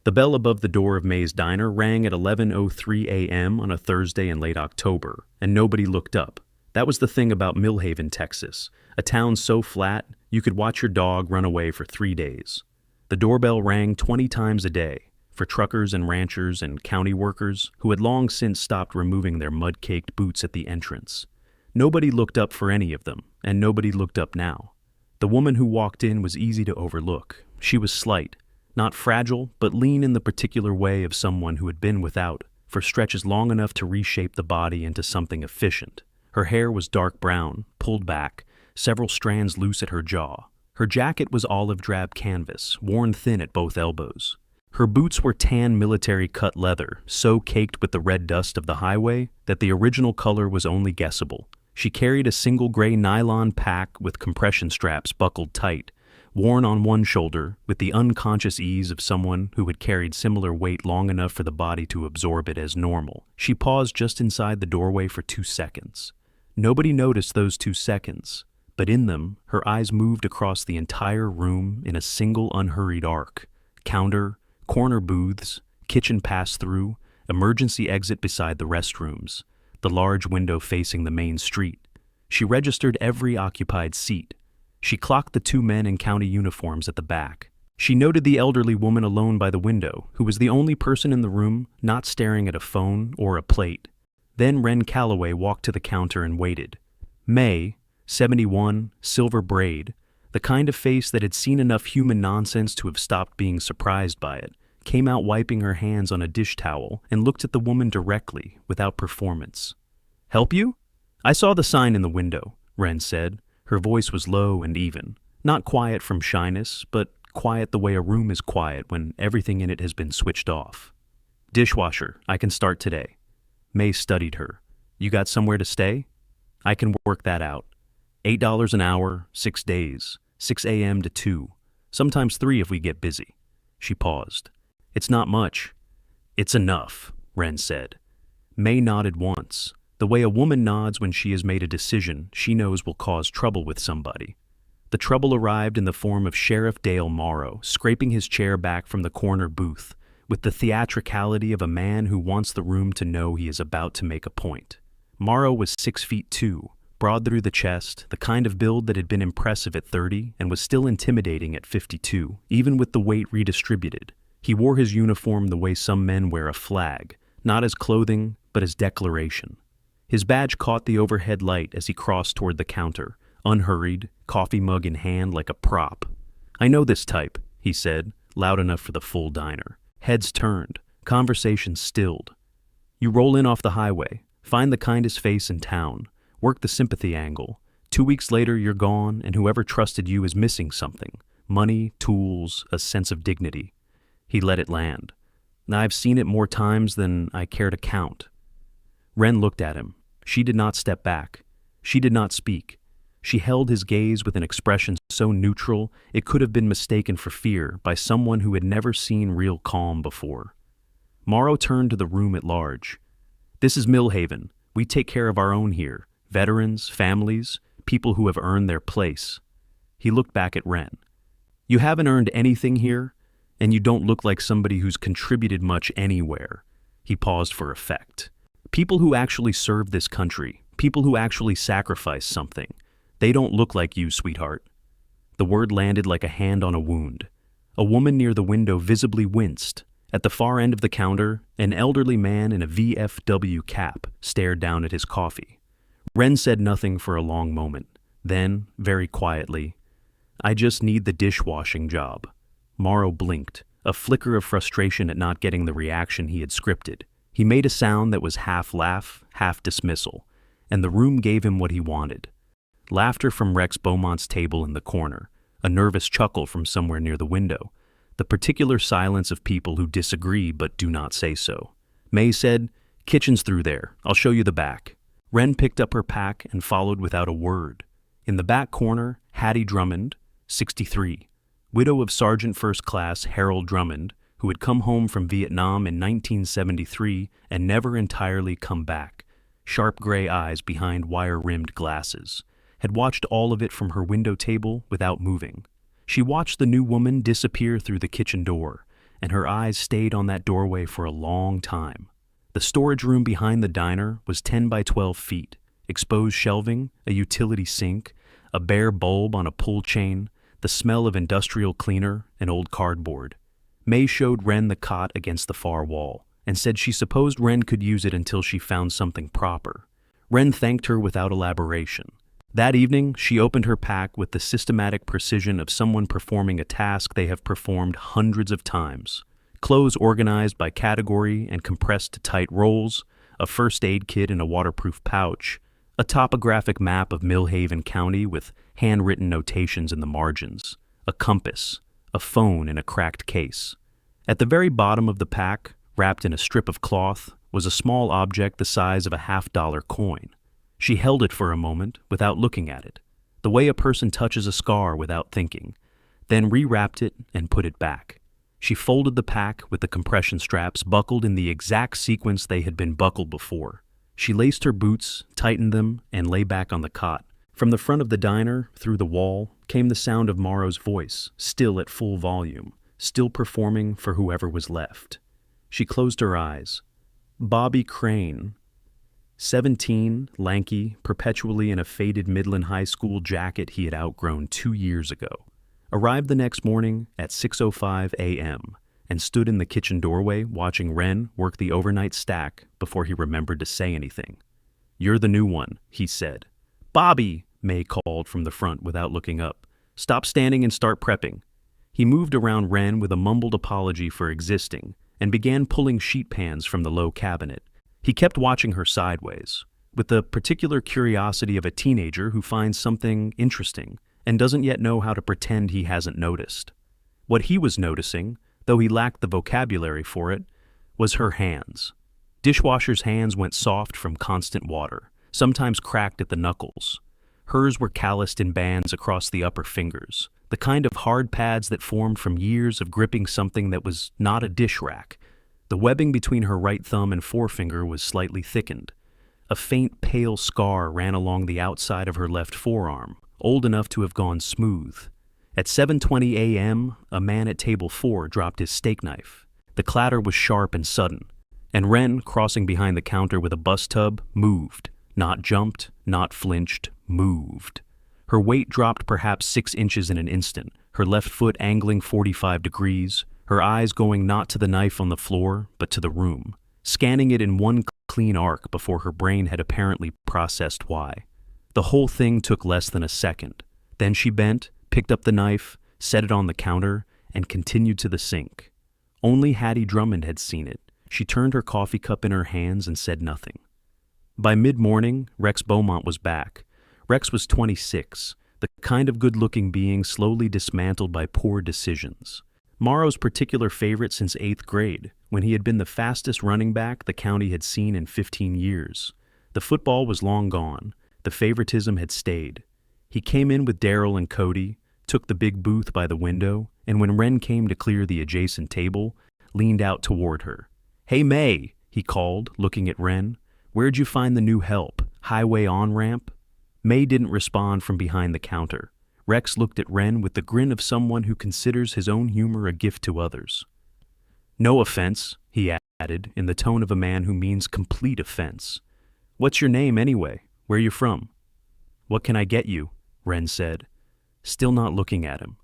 The bell above the door of May's diner rang at 11:03 a.m. on a Thursday in late October, and nobody looked up. That was the thing about Millhaven, Texas, a town so flat you could watch your dog run away for 3 days. The doorbell rang 20 times a day for truckers and ranchers and county workers who had long since stopped removing their mud-caked boots at the entrance. Nobody looked up for any of them, and nobody looked up now. The woman who walked in was easy to overlook. She was slight, not fragile, but lean in the particular way of someone who had been without for stretches long enough to reshape the body into something efficient. Her hair was dark brown, pulled back, several strands loose at her jaw. Her jacket was olive drab canvas, worn thin at both elbows. Her boots were tan military-cut leather, so caked with the red dust of the highway that the original color was only guessable. She carried a single gray nylon pack with compression straps buckled tight, worn on one shoulder with the unconscious ease of someone who had carried similar weight long enough for the body to absorb it as normal. She paused just inside the doorway for 2 seconds. Nobody noticed those 2 seconds, but in them, her eyes moved across the entire room in a single unhurried arc. Counter, corner booths, kitchen pass-through, emergency exit beside the restrooms, the large window facing the main street. She registered every occupied seat. She clocked the 2 men in county uniforms at the back. She noted the elderly woman alone by the window, who was the only person in the room not staring at a phone or a plate. Then Wren Calloway walked to the counter and waited. May, 71, silver braid, the kind of face that had seen enough human nonsense to have stopped being surprised by it, came out wiping her hands on a dish towel and looked at the woman directly, without performance. "Help you?" "I saw the sign in the window," Wren said. Her voice was low and even, not quiet from shyness, but quiet the way a room is quiet when everything in it has been switched off. "Dishwasher, I can start today." May studied her. "You got somewhere to stay?" "I can work that out. $8 an hour, 6 days, 6 a.m. to 2, sometimes 3 if we get busy." She paused. "It's not much." "It's enough," Wren said. May nodded once, the way a woman nods when she has made a decision she knows will cause trouble with somebody. The trouble arrived in the form of Sheriff Dale Morrow scraping his chair back from the corner booth, with the theatricality of a man who wants the room to know he is about to make a point. Morrow was 6'2", broad through the chest, the kind of build that had been impressive at 30 and was still intimidating at 52, even with the weight redistributed. He wore his uniform the way some men wear a flag, not as clothing, but as declaration. His badge caught the overhead light as he crossed toward the counter, unhurried, coffee mug in hand like a prop. "I know this type," he said, loud enough for the full diner. Heads turned, conversation stilled. "You roll in off the highway, find the kindest face in town, work the sympathy angle. 2 weeks later you're gone, and whoever trusted you is missing something. Money, tools, a sense of dignity." He let it land. "I've seen it more times than I care to count." Wren looked at him. She did not step back. She did not speak. She held his gaze with an expression so neutral it could have been mistaken for fear by someone who had never seen real calm before. Morrow turned to the room at large. "This is Millhaven. We take care of our own here. Veterans, families, people who have earned their place." He looked back at Wren. "You haven't earned anything here, and you don't look like somebody who's contributed much anywhere." He paused for effect. "People who actually serve this country, people who actually sacrifice something, they don't look like you, sweetheart." The word landed like a hand on a wound. A woman near the window visibly winced. At the far end of the counter, an elderly man in a VFW cap stared down at his coffee. Wren said nothing for a long moment. Then, very quietly, "I just need the dishwashing job." Morrow blinked, a flicker of frustration at not getting the reaction he had scripted. He made a sound that was half laugh, half dismissal, and the room gave him what he wanted. Laughter from Rex Beaumont's table in the corner, a nervous chuckle from somewhere near the window, the particular silence of people who disagree but do not say so. May said, "Kitchen's through there. I'll show you the back." Wren picked up her pack and followed without a word. In the back corner, Hattie Drummond, 63, widow of Sergeant First Class Harold Drummond, who had come home from Vietnam in 1973 and never entirely come back, sharp gray eyes behind wire-rimmed glasses, had watched all of it from her window table without moving. She watched the new woman disappear through the kitchen door, and her eyes stayed on that doorway for a long time. The storage room behind the diner was 10 by 12 feet, exposed shelving, a utility sink, a bare bulb on a pull chain, the smell of industrial cleaner, and old cardboard. May showed Wren the cot against the far wall, and said she supposed Wren could use it until she found something proper. Wren thanked her without elaboration. That evening, she opened her pack with the systematic precision of someone performing a task they have performed hundreds of times. Clothes organized by category and compressed to tight rolls, a first aid kit in a waterproof pouch, a topographic map of Millhaven County with handwritten notations in the margins, a compass, a phone in a cracked case. At the very bottom of the pack, wrapped in a strip of cloth, was a small object the size of a $50 coin. She held it for a moment without looking at it, the way a person touches a scar without thinking, then rewrapped it and put it back. She folded the pack with the compression straps buckled in the exact sequence they had been buckled before. She laced her boots, tightened them, and lay back on the cot. From the front of the diner, through the wall, came the sound of Morrow's voice, still at full volume, still performing for whoever was left. She closed her eyes. Bobby Crane. 17, lanky, perpetually in a faded Midland High School jacket he had outgrown 2 years ago. Arrived the next morning at 6:05 a.m. and stood in the kitchen doorway watching Wren work the overnight stack before he remembered to say anything. "You're the new one," he said. "Bobby," May called from the front without looking up. "Stop standing and start prepping." He moved around Wren with a mumbled apology for existing and began pulling sheet pans from the low cabinet. He kept watching her sideways, with the particular curiosity of a teenager who finds something interesting and doesn't yet know how to pretend he hasn't noticed. What he was noticing, though he lacked the vocabulary for it, was her hands. Dishwashers' hands went soft from constant water, sometimes cracked at the knuckles. Hers were calloused in bands across the upper fingers, the kind of hard pads that formed from years of gripping something that was not a dish rack. The webbing between her right thumb and forefinger was slightly thickened. A faint, pale scar ran along the outside of her left forearm, old enough to have gone smooth. At 7:20 a.m., a man at table 4 dropped his steak knife. The clatter was sharp and sudden, and Wren, crossing behind the counter with a bus tub, moved. Not jumped, not flinched, moved. Her weight dropped perhaps 6 inches in an instant, her left foot angling 45 degrees, her eyes going not to the knife on the floor, but to the room, scanning it in one clean arc before her brain had apparently processed why. The whole thing took less than a second. Then she bent, picked up the knife, set it on the counter, and continued to the sink. Only Hattie Drummond had seen it. She turned her coffee cup in her hands and said nothing. By mid-morning, Rex Beaumont was back. Rex was 26, the kind of good-looking being slowly dismantled by poor decisions. Morrow's particular favorite since 8th grade, when he had been the fastest running back the county had seen in 15 years. The football was long gone. The favoritism had stayed. He came in with Daryl and Cody, took the big booth by the window, and when Wren came to clear the adjacent table, leaned out toward her. "Hey, May," he called, looking at Wren. "Where'd you find the new help? Highway on-ramp?" May didn't respond from behind the counter. Rex looked at Wren with the grin of someone who considers his own humor a gift to others. "No offense," he added, in the tone of a man who means complete offense. "What's your name, anyway? Where you from?" "What can I get you?" Wren said, still not looking at him.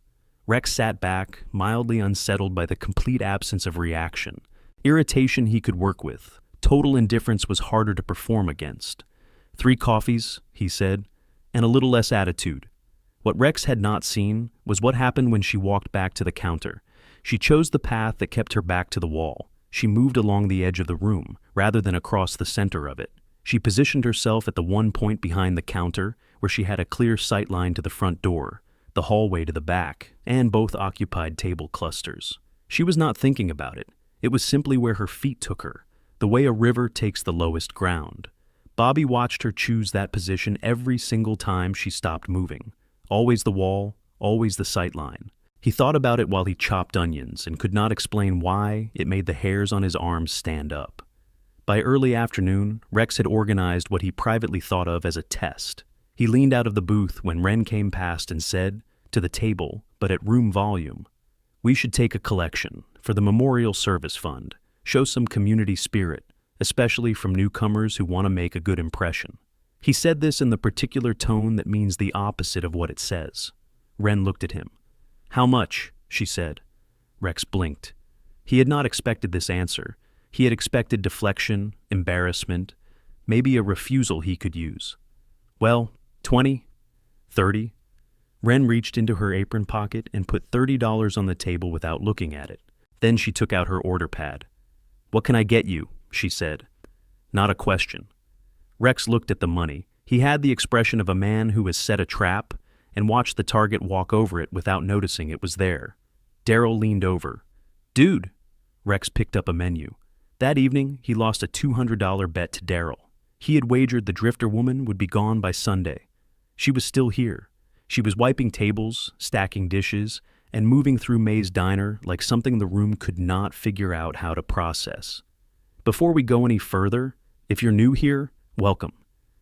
Rex sat back, mildly unsettled by the complete absence of reaction. Irritation he could work with. Total indifference was harder to perform against. "3 coffees," he said, "and a little less attitude." What Rex had not seen was what happened when she walked back to the counter. She chose the path that kept her back to the wall. She moved along the edge of the room, rather than across the center of it. She positioned herself at the one point behind the counter, where she had a clear sight line to the front door, the hallway to the back, and both occupied table clusters. She was not thinking about it. It was simply where her feet took her, the way a river takes the lowest ground. Bobby watched her choose that position every single time she stopped moving. Always the wall, always the sight line. He thought about it while he chopped onions and could not explain why it made the hairs on his arms stand up. By early afternoon, Rex had organized what he privately thought of as a test. He leaned out of the booth when Wren came past and said, to the table, but at room volume, "We should take a collection for the Memorial Service Fund. Show some community spirit, especially from newcomers who want to make a good impression. He said this in the particular tone that means the opposite of what it says. Wren looked at him. "How much?" she said. Rex blinked. He had not expected this answer. He had expected deflection, embarrassment, maybe a refusal he could use. "Well, 20? 30? Wren reached into her apron pocket and put $30 on the table without looking at it. Then she took out her order pad. "What can I get you?" she said. Not a question. Rex looked at the money. He had the expression of a man who has set a trap and watched the target walk over it without noticing it was there. Darryl leaned over. "Dude!" Rex picked up a menu. That evening, he lost a $200 bet to Darryl. He had wagered the drifter woman would be gone by Sunday. She was still here. She was wiping tables, stacking dishes, and moving through May's diner like something the room could not figure out how to process. Before we go any further, if you're new here, welcome.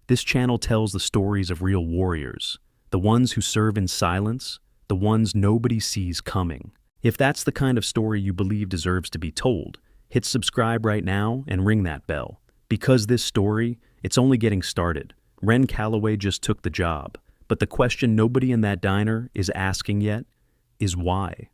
This channel tells the stories of real warriors, the ones who serve in silence, the ones nobody sees coming. If that's the kind of story you believe deserves to be told, hit subscribe right now and ring that bell. Because this story, it's only getting started. Wren Calloway just took the job, but the question nobody in that diner is asking yet is why.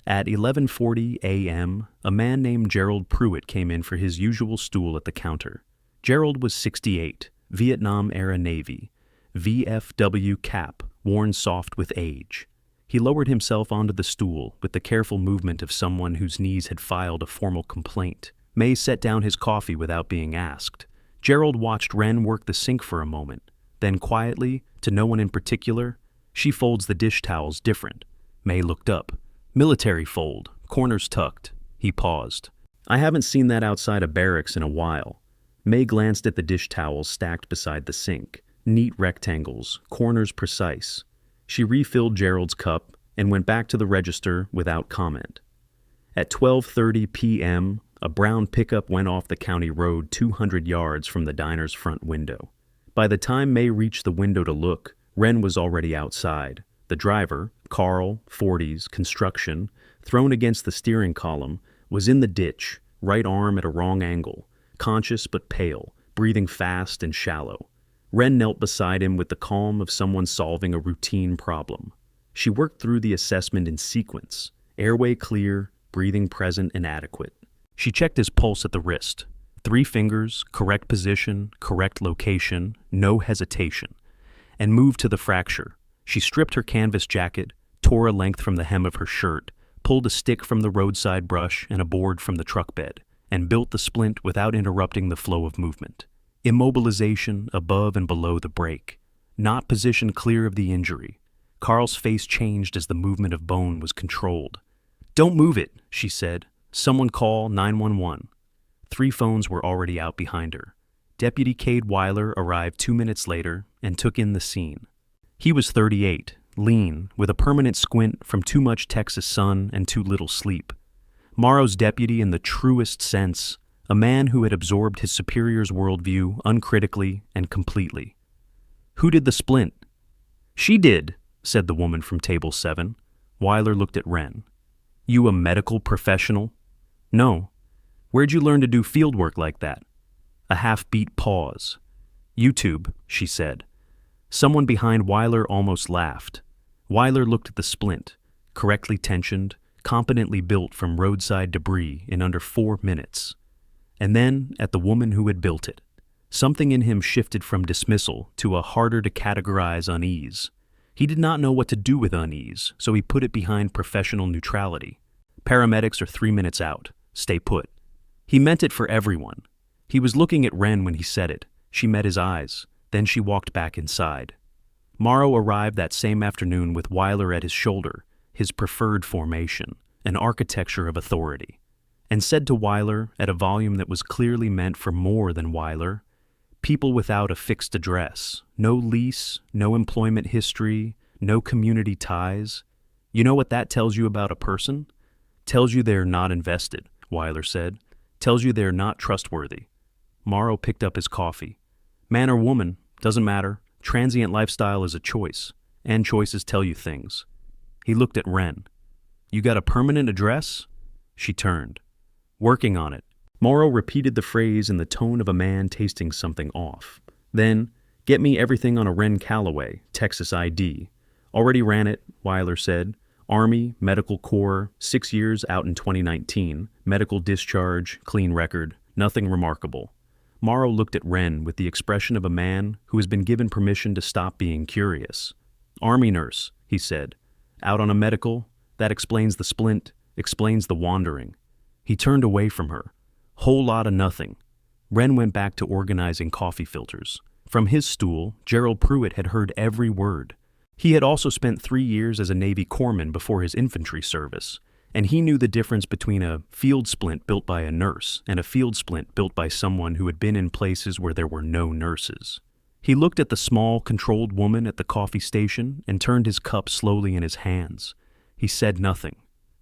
At 11:40 a.m., a man named Gerald Pruitt came in for his usual stool at the counter. Gerald was 68, Vietnam-era Navy, VFW cap, worn soft with age. He lowered himself onto the stool with the careful movement of someone whose knees had filed a formal complaint. May set down his coffee without being asked. Gerald watched Wren work the sink for a moment. Then quietly, to no one in particular, "She folds the dish towels different." May looked up. "Military fold, corners tucked." He paused. "I haven't seen that outside a barracks in a while." May glanced at the dish towels stacked beside the sink. Neat rectangles, corners precise. She refilled Gerald's cup and went back to the register without comment. At 12:30 p.m., a brown pickup went off the county road 200 yards from the diner's front window. By the time May reached the window to look, Wren was already outside. The driver, Carl, 40s, construction, thrown against the steering column, was in the ditch, right arm at a wrong angle, conscious but pale, breathing fast and shallow. Wren knelt beside him with the calm of someone solving a routine problem. She worked through the assessment in sequence, airway clear, breathing present and adequate. She checked his pulse at the wrist. 3 fingers, correct position, correct location, no hesitation. And moved to the fracture. She stripped her canvas jacket, tore a length from the hem of her shirt, pulled a stick from the roadside brush and a board from the truck bed, and built the splint without interrupting the flow of movement. Immobilization above and below the break, not positioned clear of the injury. Carl's face changed as the movement of bone was controlled. "Don't move it," she said. "Someone call 911. 3 phones were already out behind her. Deputy Cade Weiler arrived 2 minutes later and took in the scene. He was 38, lean, with a permanent squint from too much Texas sun and too little sleep. Morrow's deputy in the truest sense, a man who had absorbed his superior's worldview uncritically and completely. "Who did the splint?" "She did," said the woman from table 7. Weiler looked at Wren. "You a medical professional?" "No." "Where'd you learn to do field work like that?" A half-beat pause. "YouTube," she said. Someone behind Weiler almost laughed. Weiler looked at the splint, correctly tensioned, competently built from roadside debris in under 4 minutes. And then at the woman who had built it. Something in him shifted from dismissal to a harder-to-categorize unease. He did not know what to do with unease, so he put it behind professional neutrality. "Paramedics are 3 minutes out. Stay put." He meant it for everyone. He was looking at Wren when he said it. She met his eyes. Then she walked back inside. Morrow arrived that same afternoon with Weiler at his shoulder, his preferred formation, an architecture of authority, and said to Weiler at a volume that was clearly meant for more than Weiler, "People without a fixed address, no lease, no employment history, no community ties. You know what that tells you about a person? Tells you they're not invested," Weiler said. "Tells you they're not trustworthy." Morrow picked up his coffee. "Man or woman, doesn't matter. Transient lifestyle is a choice, and choices tell you things." He looked at Wren. "You got a permanent address?" She turned. Working on it. Morrow repeated the phrase in the tone of a man tasting something off. Then, get me everything on a Ren Calloway, Texas ID. Already ran it, Weiler said. Army, Medical Corps, 6 years out in 2019, medical discharge, clean record, nothing remarkable. Morrow looked at Ren with the expression of a man who has been given permission to stop being curious. Army nurse, he said. Out on a medical? That explains the splint, explains the wandering. He turned away from her. Whole lot of nothing. Ren went back to organizing coffee filters. From his stool, Gerald Pruitt had heard every word. He had also spent 3 years as a Navy corpsman before his infantry service, and he knew the difference between a field splint built by a nurse and a field splint built by someone who had been in places where there were no nurses. He looked at the small, controlled woman at the coffee station and turned his cup slowly in his hands. He said nothing.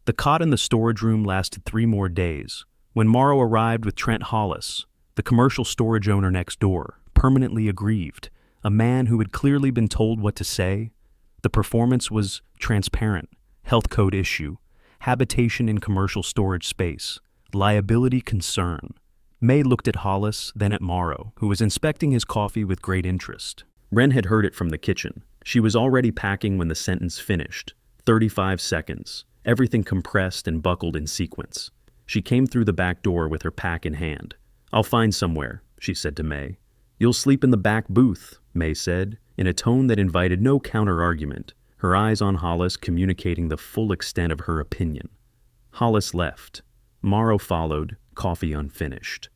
The cot in the storage room lasted 3 more days. When Morrow arrived with Trent Hollis, the commercial storage owner next door, permanently aggrieved, a man who had clearly been told what to say, the performance was transparent, health code issue, habitation in commercial storage space, liability concern. May looked at Hollis, then at Morrow, who was inspecting his coffee with great interest. Ren had heard it from the kitchen. She was already packing when the sentence finished. 35 seconds, everything compressed and buckled in sequence. She came through the back door with her pack in hand. I'll find somewhere, she said to May. You'll sleep in the back booth, May said, in a tone that invited no counter-argument, her eyes on Hollis communicating the full extent of her opinion. Hollis left. Morrow followed, coffee unfinished.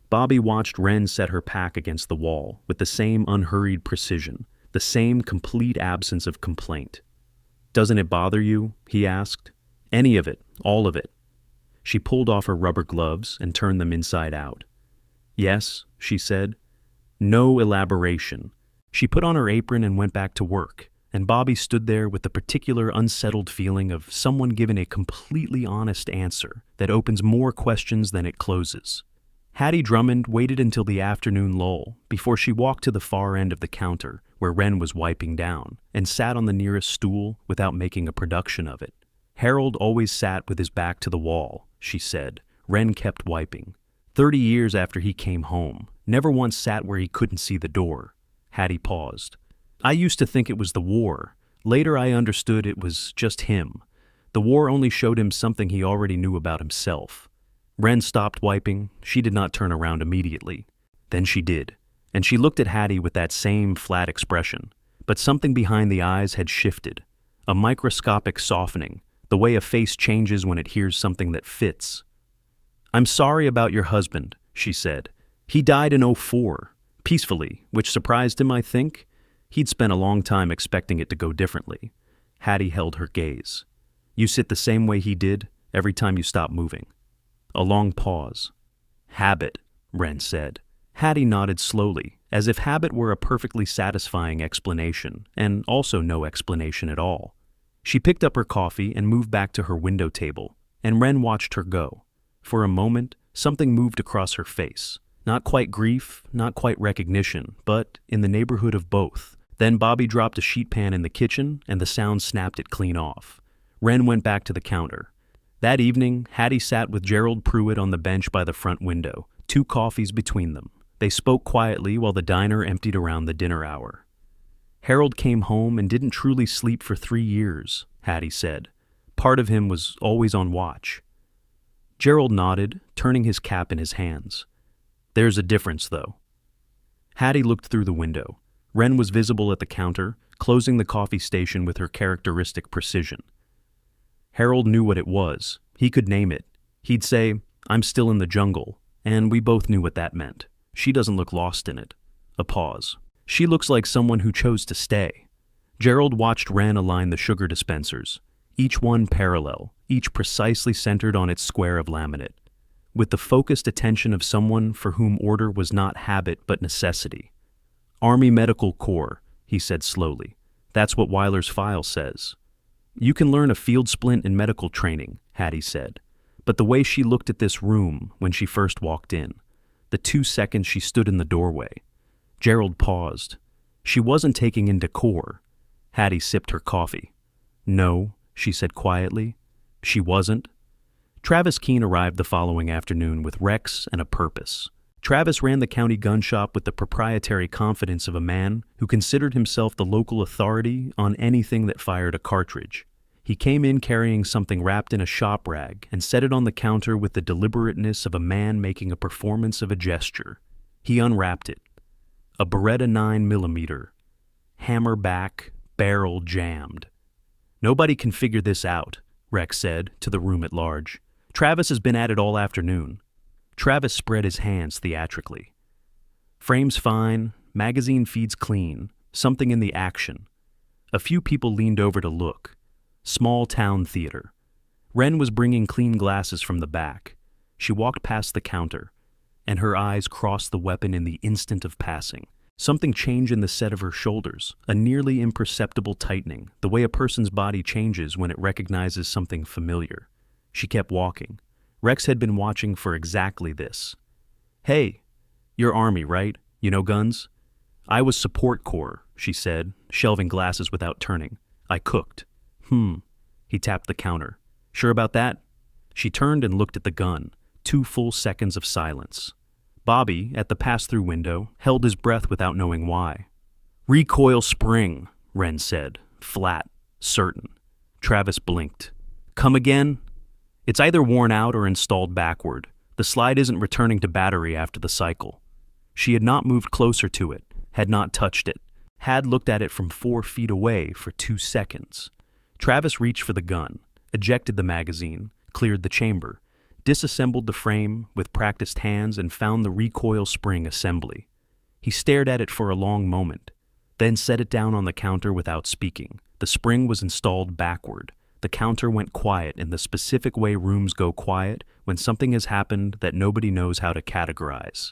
Bobby watched Ren set her pack against the wall with the same unhurried precision, the same complete absence of complaint. Doesn't it bother you? He asked. Any of it, all of it. She pulled off her rubber gloves and turned them inside out. Yes, she said. No elaboration. She put on her apron and went back to work, and Bobby stood there with the particular unsettled feeling of someone given a completely honest answer that opens more questions than it closes. Hattie Drummond waited until the afternoon lull before she walked to the far end of the counter where Ren was wiping down and sat on the nearest stool without making a production of it. Harold always sat with his back to the wall, she said. Ren kept wiping. 30 years after he came home, never once sat where he couldn't see the door. Hattie paused. I used to think it was the war. Later I understood it was just him. The war only showed him something he already knew about himself. Ren stopped wiping. She did not turn around immediately. Then she did, and she looked at Hattie with that same flat expression. But something behind the eyes had shifted. A microscopic softening, the way a face changes when it hears something that fits. I'm sorry about your husband, she said. He died in '04. Peacefully, which surprised him, I think. He'd spent a long time expecting it to go differently. Hattie held her gaze. You sit the same way he did, every time you stop moving. A long pause. Habit, Ren said. Hattie nodded slowly, as if habit were a perfectly satisfying explanation, and also no explanation at all. She picked up her coffee and moved back to her window table, and Ren watched her go. For a moment, something moved across her face. Not quite grief, not quite recognition, but in the neighborhood of both. Then Bobby dropped a sheet pan in the kitchen, and the sound snapped it clean off. Ren went back to the counter. That evening, Hattie sat with Gerald Pruitt on the bench by the front window, 2 coffees between them. They spoke quietly while the diner emptied around the dinner hour. Harold came home and didn't truly sleep for 3 years, Hattie said. Part of him was always on watch. Gerald nodded, turning his cap in his hands. There's a difference, though. Hattie looked through the window. Ren was visible at the counter, closing the coffee station with her characteristic precision. Harold knew what it was. He could name it. He'd say, I'm still in the jungle, and we both knew what that meant. She doesn't look lost in it. A pause. She looks like someone who chose to stay. Gerald watched Ren align the sugar dispensers, each one parallel, each precisely centered on its square of laminate, with the focused attention of someone for whom order was not habit but necessity. Army Medical Corps, he said slowly. That's what Weiler's file says. You can learn a field splint in medical training, Hattie said. But the way she looked at this room when she first walked in, the 2 seconds she stood in the doorway. Gerald paused. She wasn't taking in decor. Hattie sipped her coffee. No, she said quietly. She wasn't. Travis Keene arrived the following afternoon with Rex and a purpose. Travis ran the county gun shop with the proprietary confidence of a man who considered himself the local authority on anything that fired a cartridge. He came in carrying something wrapped in a shop rag and set it on the counter with the deliberateness of a man making a performance of a gesture. He unwrapped it. A Beretta 9mm, hammer back, barrel jammed. "Nobody can figure this out," Rex said to the room at large. "Travis has been at it all afternoon." Travis spread his hands theatrically. Frames fine, magazine feeds clean, something in the action. A few people leaned over to look. Small town theater. Wren was bringing clean glasses from the back. She walked past the counter, and her eyes crossed the weapon in the instant of passing. Something changed in the set of her shoulders, a nearly imperceptible tightening, the way a person's body changes when it recognizes something familiar. She kept walking. Rex had been watching for exactly this. "Hey, you're Army, right? You know guns?" "I was support corps," she said, shelving glasses without turning. "I cooked." He tapped the counter. "Sure about that?" She turned and looked at the gun. 2 full seconds of silence. Bobby, at the pass-through window, held his breath without knowing why. "Recoil spring," Wren said, flat, certain. Travis blinked. "Come again?" "It's either worn out or installed backward. The slide isn't returning to battery after the cycle." She had not moved closer to it, had not touched it, had looked at it from 4 feet away for 2 seconds. Travis reached for the gun, ejected the magazine, cleared the chamber, disassembled the frame with practiced hands and found the recoil spring assembly. He stared at it for a long moment, then set it down on the counter without speaking. The spring was installed backward. The counter went quiet in the specific way rooms go quiet when something has happened that nobody knows how to categorize.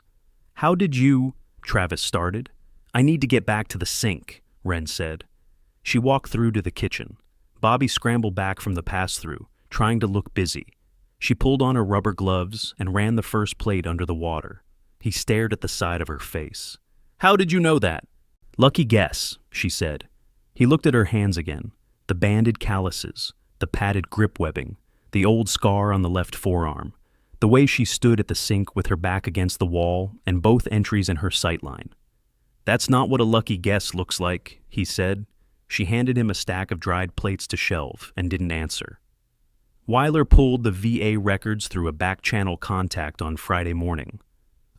"How did you—" Travis started. "I need to get back to the sink," Wren said. She walked through to the kitchen. Bobby scrambled back from the pass-through, trying to look busy. She pulled on her rubber gloves and ran the first plate under the water. He stared at the side of her face. "How did you know that?" "Lucky guess," she said. He looked at her hands again, the banded calluses, the padded grip webbing, the old scar on the left forearm, the way she stood at the sink with her back against the wall and both entries in her sightline. "That's not what a lucky guess looks like," he said. She handed him a stack of dried plates to shelve and didn't answer. Weiler pulled the VA records through a back-channel contact on Friday morning.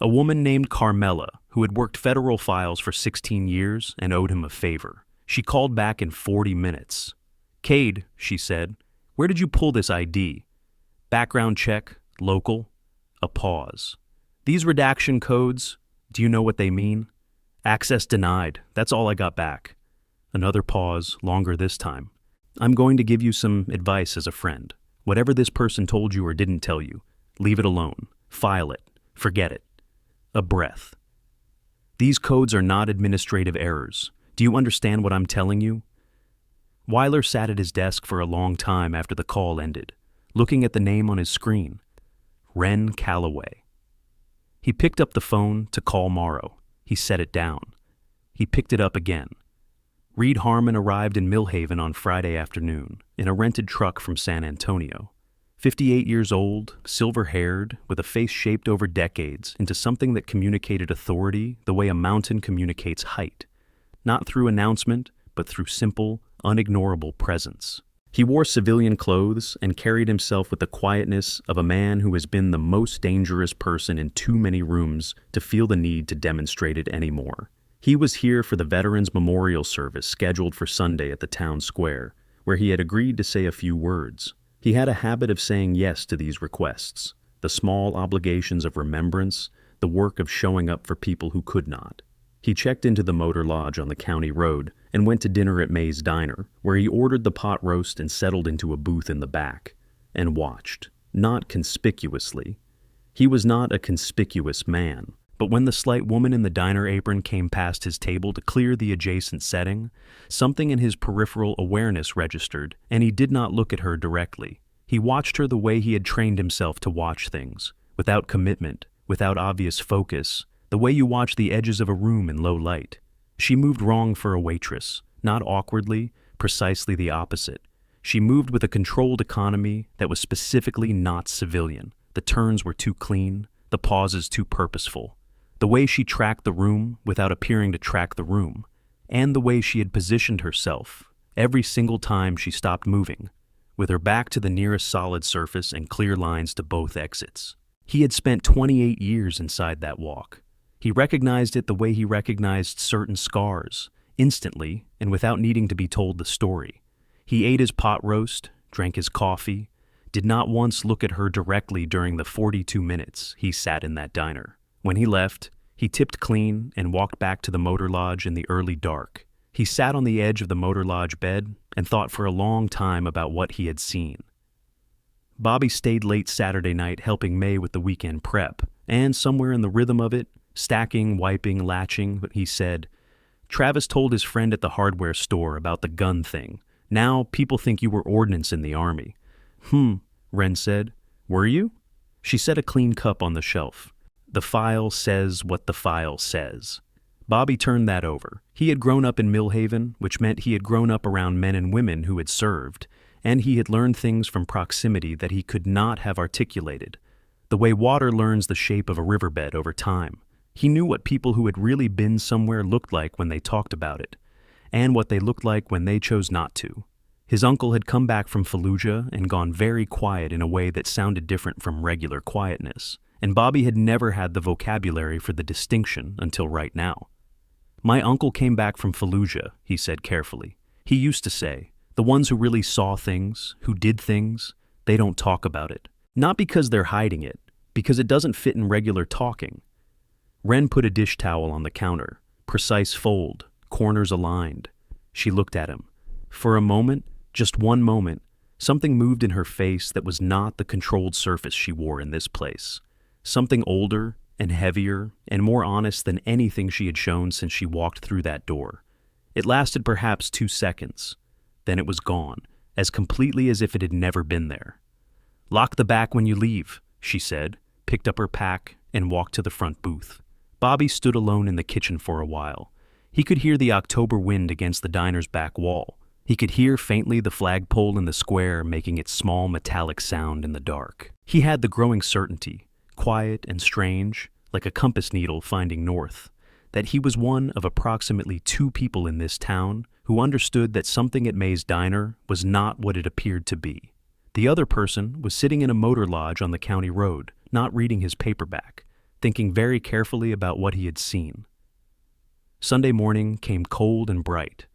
A woman named Carmela, who had worked federal files for 16 years and owed him a favor. She called back in 40 minutes. "Cade," she said, "where did you pull this ID?" "Background check, local." A pause. "These redaction codes, do you know what they mean?" "Access denied, that's all I got back." Another pause, longer this time. "I'm going to give you some advice as a friend. Whatever this person told you or didn't tell you, leave it alone. File it. Forget it." A breath. "These codes are not administrative errors. Do you understand what I'm telling you?" Weiler sat at his desk for a long time after the call ended, looking at the name on his screen. Wren Calloway. He picked up the phone to call Morrow. He set it down. He picked it up again. Reed Harmon arrived in Millhaven on Friday afternoon in a rented truck from San Antonio. 58 years old, silver-haired, with a face shaped over decades into something that communicated authority the way a mountain communicates height, not through announcement, but through simple, unignorable presence. He wore civilian clothes and carried himself with the quietness of a man who has been the most dangerous person in too many rooms to feel the need to demonstrate it anymore. He was here for the Veterans Memorial Service scheduled for Sunday at the town square, where he had agreed to say a few words. He had a habit of saying yes to these requests, the small obligations of remembrance, the work of showing up for people who could not. He checked into the motor lodge on the county road and went to dinner at May's Diner, where he ordered the pot roast and settled into a booth in the back, and watched, not conspicuously. He was not a conspicuous man. But when the slight woman in the diner apron came past his table to clear the adjacent setting, something in his peripheral awareness registered, and he did not look at her directly. He watched her the way he had trained himself to watch things, without commitment, without obvious focus, the way you watch the edges of a room in low light. She moved wrong for a waitress, not awkwardly, precisely the opposite. She moved with a controlled economy that was specifically not civilian. The turns were too clean, the pauses too purposeful. The way she tracked the room without appearing to track the room, and the way she had positioned herself every single time she stopped moving, with her back to the nearest solid surface and clear lines to both exits. He had spent 28 years inside that walk. He recognized it the way he recognized certain scars, instantly and without needing to be told the story. He ate his pot roast, drank his coffee, did not once look at her directly during the 42 minutes he sat in that diner. When he left, he tipped clean and walked back to the motor lodge in the early dark. He sat on the edge of the motor lodge bed and thought for a long time about what he had seen. Bobby stayed late Saturday night helping May with the weekend prep, and somewhere in the rhythm of it, stacking, wiping, latching, he said, "Travis told his friend at the hardware store about the gun thing. Now people think you were ordnance in the army." Wren said. "Were you?" She set a clean cup on the shelf. "The file says what the file says." Bobby turned that over. He had grown up in Millhaven, which meant he had grown up around men and women who had served, and he had learned things from proximity that he could not have articulated. The way water learns the shape of a riverbed over time. He knew what people who had really been somewhere looked like when they talked about it, and what they looked like when they chose not to. His uncle had come back from Fallujah and gone very quiet in a way that sounded different from regular quietness, and Bobby had never had the vocabulary for the distinction until right now. "My uncle came back from Fallujah," he said carefully. He used to say, "The ones who really saw things, who did things, they don't talk about it. Not because they're hiding it, because it doesn't fit in regular talking." Wren put a dish towel on the counter, precise fold, corners aligned. She looked at him. For a moment, just one moment, something moved in her face that was not the controlled surface she wore in this place. Something older and heavier and more honest than anything she had shown since she walked through that door. It lasted perhaps 2 seconds. Then it was gone, as completely as if it had never been there. "Lock the back when you leave," she said, picked up her pack, and walked to the front booth. Bobby stood alone in the kitchen for a while. He could hear the October wind against the diner's back wall. He could hear faintly the flagpole in the square making its small metallic sound in the dark. He had the growing certainty, quiet and strange, like a compass needle finding north, that he was one of approximately 2 people in this town who understood that something at May's diner was not what it appeared to be. The other person was sitting in a motor lodge on the county road, not reading his paperback, thinking very carefully about what he had seen. Sunday morning came cold and bright.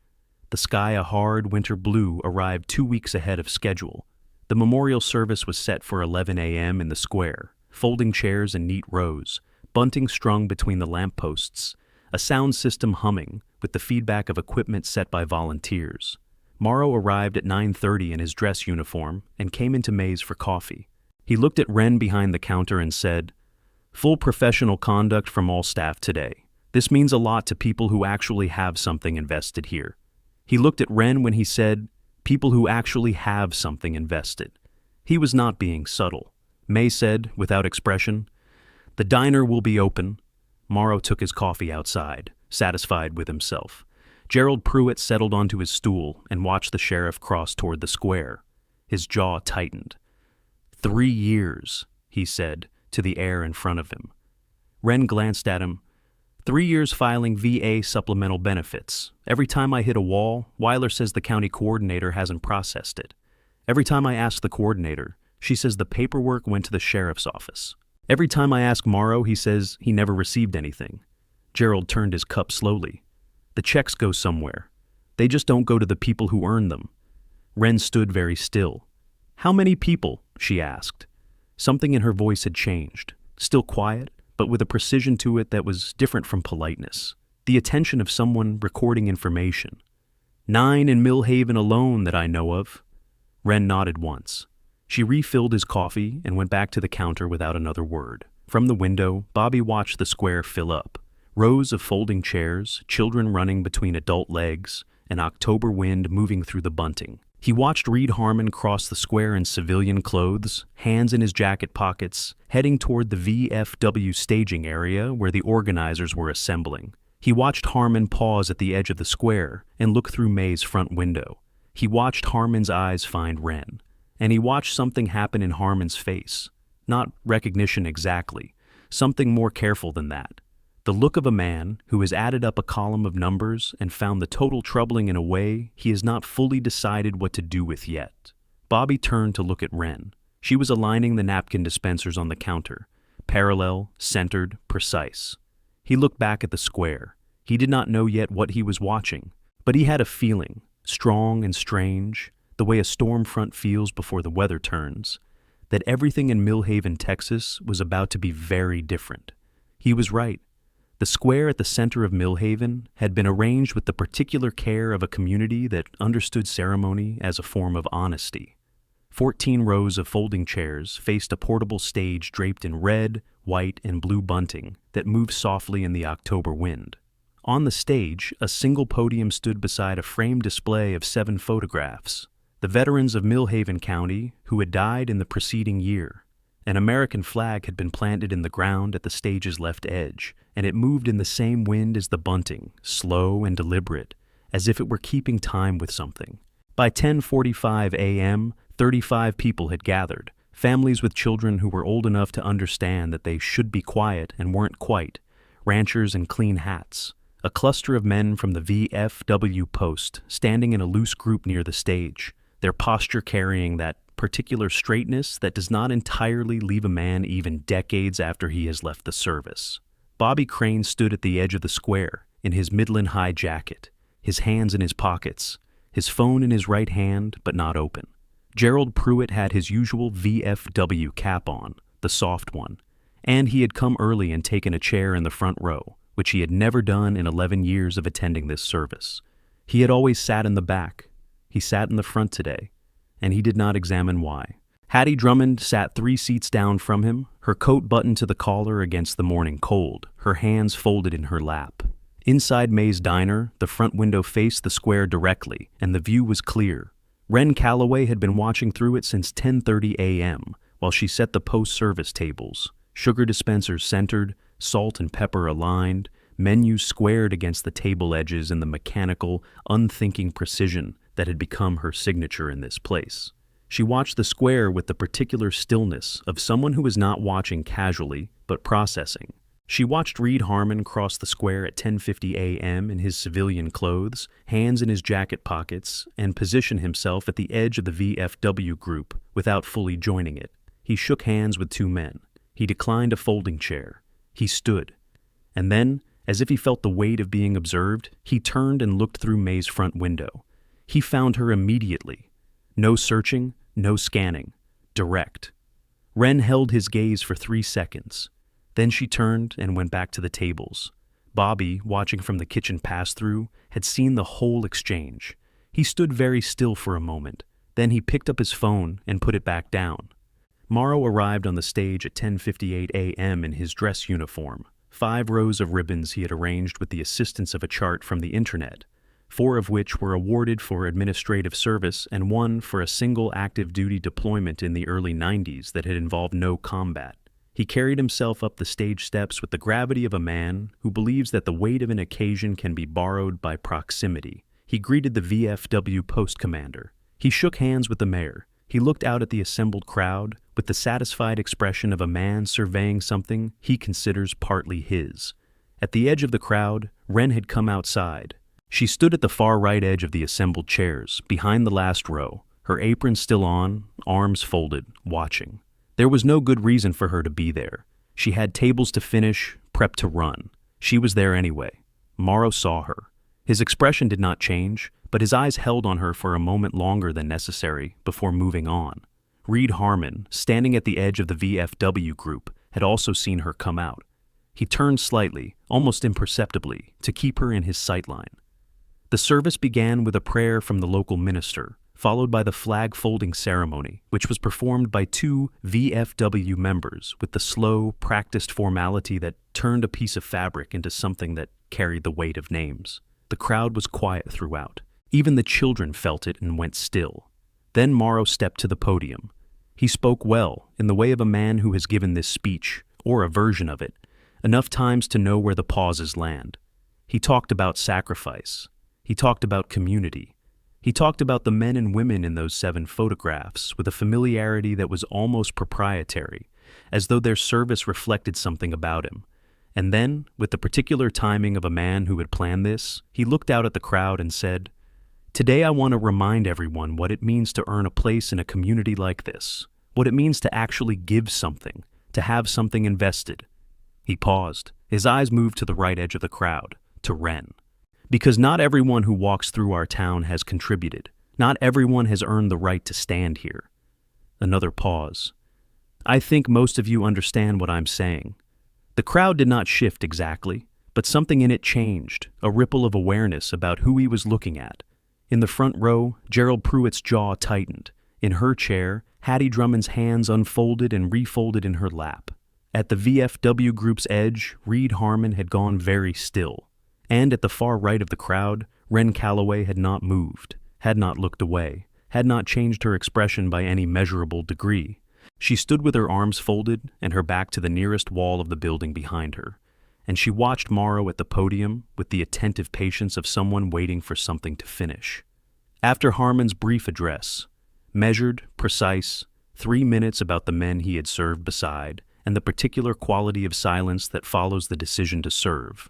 The sky, a hard winter blue, arrived 2 weeks ahead of schedule. The memorial service was set for 11 a.m. in the square, folding chairs in neat rows, bunting strung between the lampposts, a sound system humming with the feedback of equipment set by volunteers. Morrow arrived at 9:30 in his dress uniform and came into May's for coffee. He looked at Wren behind the counter and said, "Full professional conduct from all staff today. This means a lot to people who actually have something invested here." He looked at Wren when he said, "People who actually have something invested." He was not being subtle. May said, without expression, "The diner will be open." Morrow took his coffee outside, satisfied with himself. Gerald Pruitt settled onto his stool and watched the sheriff cross toward the square. His jaw tightened. 3 years, he said, to the air in front of him. Wren glanced at him. 3 years filing VA supplemental benefits. Every time I hit a wall, Weiler says the county coordinator hasn't processed it. Every time I ask the coordinator, she says the paperwork went to the sheriff's office. Every time I ask Morrow, he says he never received anything. Gerald turned his cup slowly. The checks go somewhere. They just don't go to the people who earn them. Wren stood very still. "How many people?" she asked. Something in her voice had changed. Still quiet, but with a precision to it that was different from politeness. The attention of someone recording information. 9 in Millhaven alone that I know of. Wren nodded once. She refilled his coffee and went back to the counter without another word. From the window, Bobby watched the square fill up. Rows of folding chairs, children running between adult legs, an October wind moving through the bunting. He watched Reed Harmon cross the square in civilian clothes, hands in his jacket pockets, heading toward the VFW staging area where the organizers were assembling. He watched Harmon pause at the edge of the square and look through May's front window. He watched Harmon's eyes find Ren, and he watched something happen in Harmon's face. Not recognition exactly, something more careful than that. The look of a man who has added up a column of numbers and found the total troubling in a way he has not fully decided what to do with yet. Bobby turned to look at Ren. She was aligning the napkin dispensers on the counter, parallel, centered, precise. He looked back at the square. He did not know yet what he was watching, but he had a feeling, strong and strange, the way a storm front feels before the weather turns, that everything in Millhaven, Texas was about to be very different. He was right. The square at the center of Millhaven had been arranged with the particular care of a community that understood ceremony as a form of honesty. 14 rows of folding chairs faced a portable stage draped in red, white, and blue bunting that moved softly in the October wind. On the stage, a single podium stood beside a framed display of 7 photographs, the veterans of Millhaven County who had died in the preceding year. An American flag had been planted in the ground at the stage's left edge, and it moved in the same wind as the bunting, slow and deliberate, as if it were keeping time with something. By 10:45 a.m., 35 people had gathered, families with children who were old enough to understand that they should be quiet and weren't quite, ranchers in clean hats, a cluster of men from the VFW post standing in a loose group near the stage, their posture carrying that particular straightness that does not entirely leave a man even decades after he has left the service. Bobby Crane stood at the edge of the square, in his Midland high jacket, his hands in his pockets, his phone in his right hand but not open. Gerald Pruitt had his usual VFW cap on, the soft one, and he had come early and taken a chair in the front row, which he had never done in 11 years of attending this service. He had always sat in the back. He sat in the front today, and he did not examine why. Hattie Drummond sat 3 seats down from him, her coat buttoned to the collar against the morning cold, her hands folded in her lap. Inside May's diner, the front window faced the square directly, and the view was clear. Ren Calloway had been watching through it since 10:30 a.m., while she set the post-service tables, sugar dispensers centered, salt and pepper aligned, menus squared against the table edges in the mechanical, unthinking precision that had become her signature in this place. She watched the square with the particular stillness of someone who is not watching casually, but processing. She watched Reed Harmon cross the square at 10:50 a.m. in his civilian clothes, hands in his jacket pockets, and position himself at the edge of the VFW group without fully joining it. He shook hands with 2 men. He declined a folding chair. He stood. And then, as if he felt the weight of being observed, he turned and looked through May's front window. He found her immediately. No searching, no scanning. Direct. Ren held his gaze for 3 seconds. Then she turned and went back to the tables. Bobby, watching from the kitchen pass-through, had seen the whole exchange. He stood very still for a moment. Then he picked up his phone and put it back down. Morrow arrived on the stage at 10:58 a.m. in his dress uniform, 5 rows of ribbons he had arranged with the assistance of a chart from the internet, 4 of which were awarded for administrative service and 1 for a single active duty deployment in the early 90s that had involved no combat. He carried himself up the stage steps with the gravity of a man who believes that the weight of an occasion can be borrowed by proximity. He greeted the VFW post commander. He shook hands with the mayor. He looked out at the assembled crowd with the satisfied expression of a man surveying something he considers partly his. At the edge of the crowd, Ren had come outside. She stood at the far right edge of the assembled chairs, behind the last row, her apron still on, arms folded, watching. There was no good reason for her to be there. She had tables to finish, prep to run. She was there anyway. Morrow saw her. His expression did not change, but his eyes held on her for a moment longer than necessary before moving on. Reed Harmon, standing at the edge of the VFW group, had also seen her come out. He turned slightly, almost imperceptibly, to keep her in his sightline. The service began with a prayer from the local minister, followed by the flag-folding ceremony, which was performed by 2 VFW members with the slow, practiced formality that turned a piece of fabric into something that carried the weight of names. The crowd was quiet throughout. Even the children felt it and went still. Then Morrow stepped to the podium. He spoke well, in the way of a man who has given this speech, or a version of it, enough times to know where the pauses land. He talked about sacrifice. He talked about community. He talked about the men and women in those 7 photographs with a familiarity that was almost proprietary, as though their service reflected something about him. And then, with the particular timing of a man who had planned this, he looked out at the crowd and said, "Today I want to remind everyone what it means to earn a place in a community like this, what it means to actually give something, to have something invested." He paused. His eyes moved to the right edge of the crowd, to Ren. "Because not everyone who walks through our town has contributed. Not everyone has earned the right to stand here." Another pause. "I think most of you understand what I'm saying." The crowd did not shift exactly, but something in it changed, a ripple of awareness about who he was looking at. In the front row, Gerald Pruitt's jaw tightened. In her chair, Hattie Drummond's hands unfolded and refolded in her lap. At the VFW group's edge, Reed Harmon had gone very still. And at the far right of the crowd, Ren Calloway had not moved, had not looked away, had not changed her expression by any measurable degree. She stood with her arms folded and her back to the nearest wall of the building behind her, and she watched Morrow at the podium with the attentive patience of someone waiting for something to finish. After Harmon's brief address, measured, precise, 3 minutes about the men he had served beside, and the particular quality of silence that follows the decision to serve,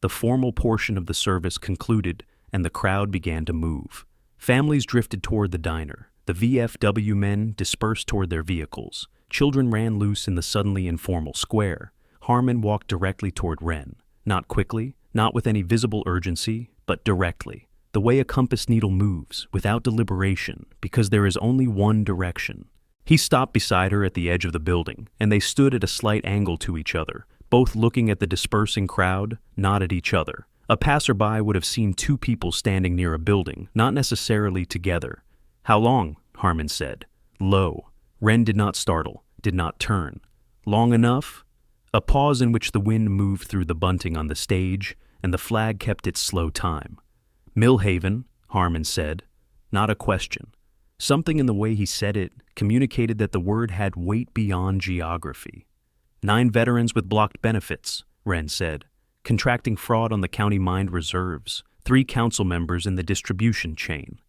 the formal portion of the service concluded and the crowd began to move. Families drifted toward the diner. The VFW men dispersed toward their vehicles. Children ran loose in the suddenly informal square. Harmon walked directly toward Ren. Not quickly, not with any visible urgency, but directly. The way a compass needle moves, without deliberation, because there is only one direction. He stopped beside her at the edge of the building, and they stood at a slight angle to each other, both looking at the dispersing crowd, not at each other. A passerby would have seen 2 people standing near a building, not necessarily together. "How long?" Harmon said. Low. Ren did not startle, did not turn. "Long enough?" A pause in which the wind moved through the bunting on the stage, and the flag kept its slow time. "Millhaven," Harmon said. Not a question. Something in the way he said it communicated that the word had weight beyond geography. 9 veterans with blocked benefits, Ren said, contracting fraud on the county mined reserves, 3 council members in the distribution chain.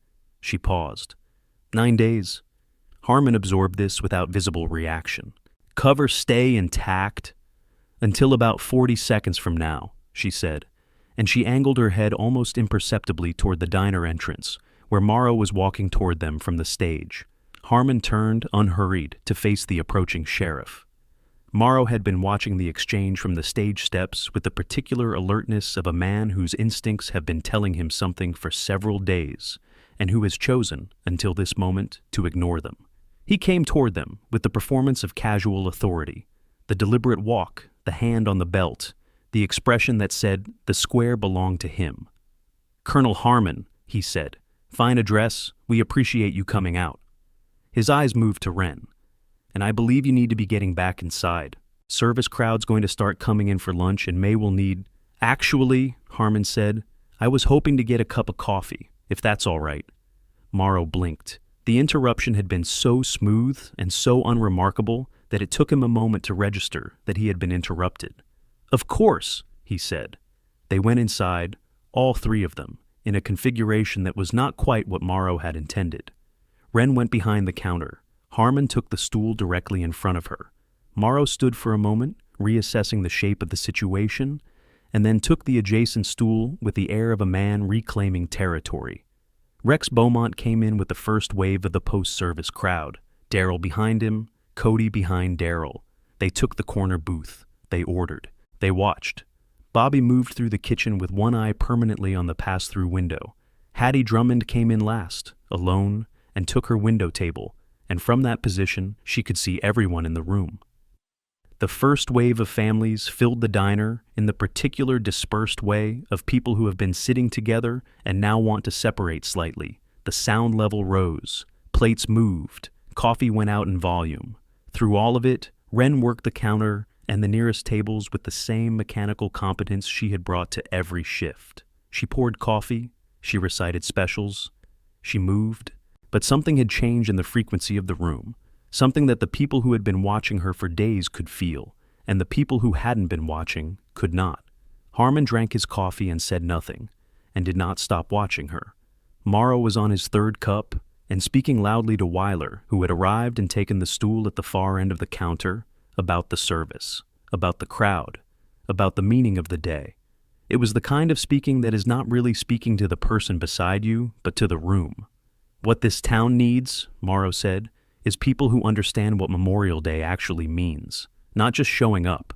She paused. 9 days. Harmon absorbed this without visible reaction. "Cover stay intact?" "Until about 40 seconds from now," she said, and she angled her head almost imperceptibly toward the diner entrance, where Morrow was walking toward them from the stage. Harmon turned, unhurried, to face the approaching sheriff. Morrow had been watching the exchange from the stage steps with the particular alertness of a man whose instincts have been telling him something for several days, and who has chosen, until this moment, to ignore them. He came toward them with the performance of casual authority, the deliberate walk, the hand on the belt, the expression that said the square belonged to him. "Colonel Harmon," he said, "fine address, we appreciate you coming out." His eyes moved to Ren. "And I believe you need to be getting back inside. Service crowd's going to start coming in for lunch and May will need—" "Actually," Harmon said, "I was hoping to get a cup of coffee, if that's all right." Morrow blinked. The interruption had been so smooth and so unremarkable that it took him a moment to register that he had been interrupted. "Of course," he said. They went inside, all 3 of them, in a configuration that was not quite what Morrow had intended. Ren went behind the counter. Harmon took the stool directly in front of her. Morrow stood for a moment, reassessing the shape of the situation, and then took the adjacent stool with the air of a man reclaiming territory. Rex Beaumont came in with the first wave of the post-service crowd. Darryl behind him, Cody behind Darryl. They took the corner booth. They ordered. They watched. Bobby moved through the kitchen with one eye permanently on the pass-through window. Hattie Drummond came in last, alone, and took her window table, and from that position she could see everyone in the room. The first wave of families filled the diner in the particular dispersed way of people who have been sitting together and now want to separate slightly. The sound level rose. Plates moved. Coffee went out in volume. Through all of it, Ren worked the counter and the nearest tables with the same mechanical competence she had brought to every shift. She poured coffee. She recited specials. She moved. But something had changed in the frequency of the room. Something that the people who had been watching her for days could feel, and the people who hadn't been watching could not. Harmon drank his coffee and said nothing, and did not stop watching her. Morrow was on his third cup and speaking loudly to Weiler, who had arrived and taken the stool at the far end of the counter, about the service, about the crowd, about the meaning of the day. It was the kind of speaking that is not really speaking to the person beside you, but to the room. What this town needs, Morrow said, is people who understand what Memorial Day actually means, not just showing up,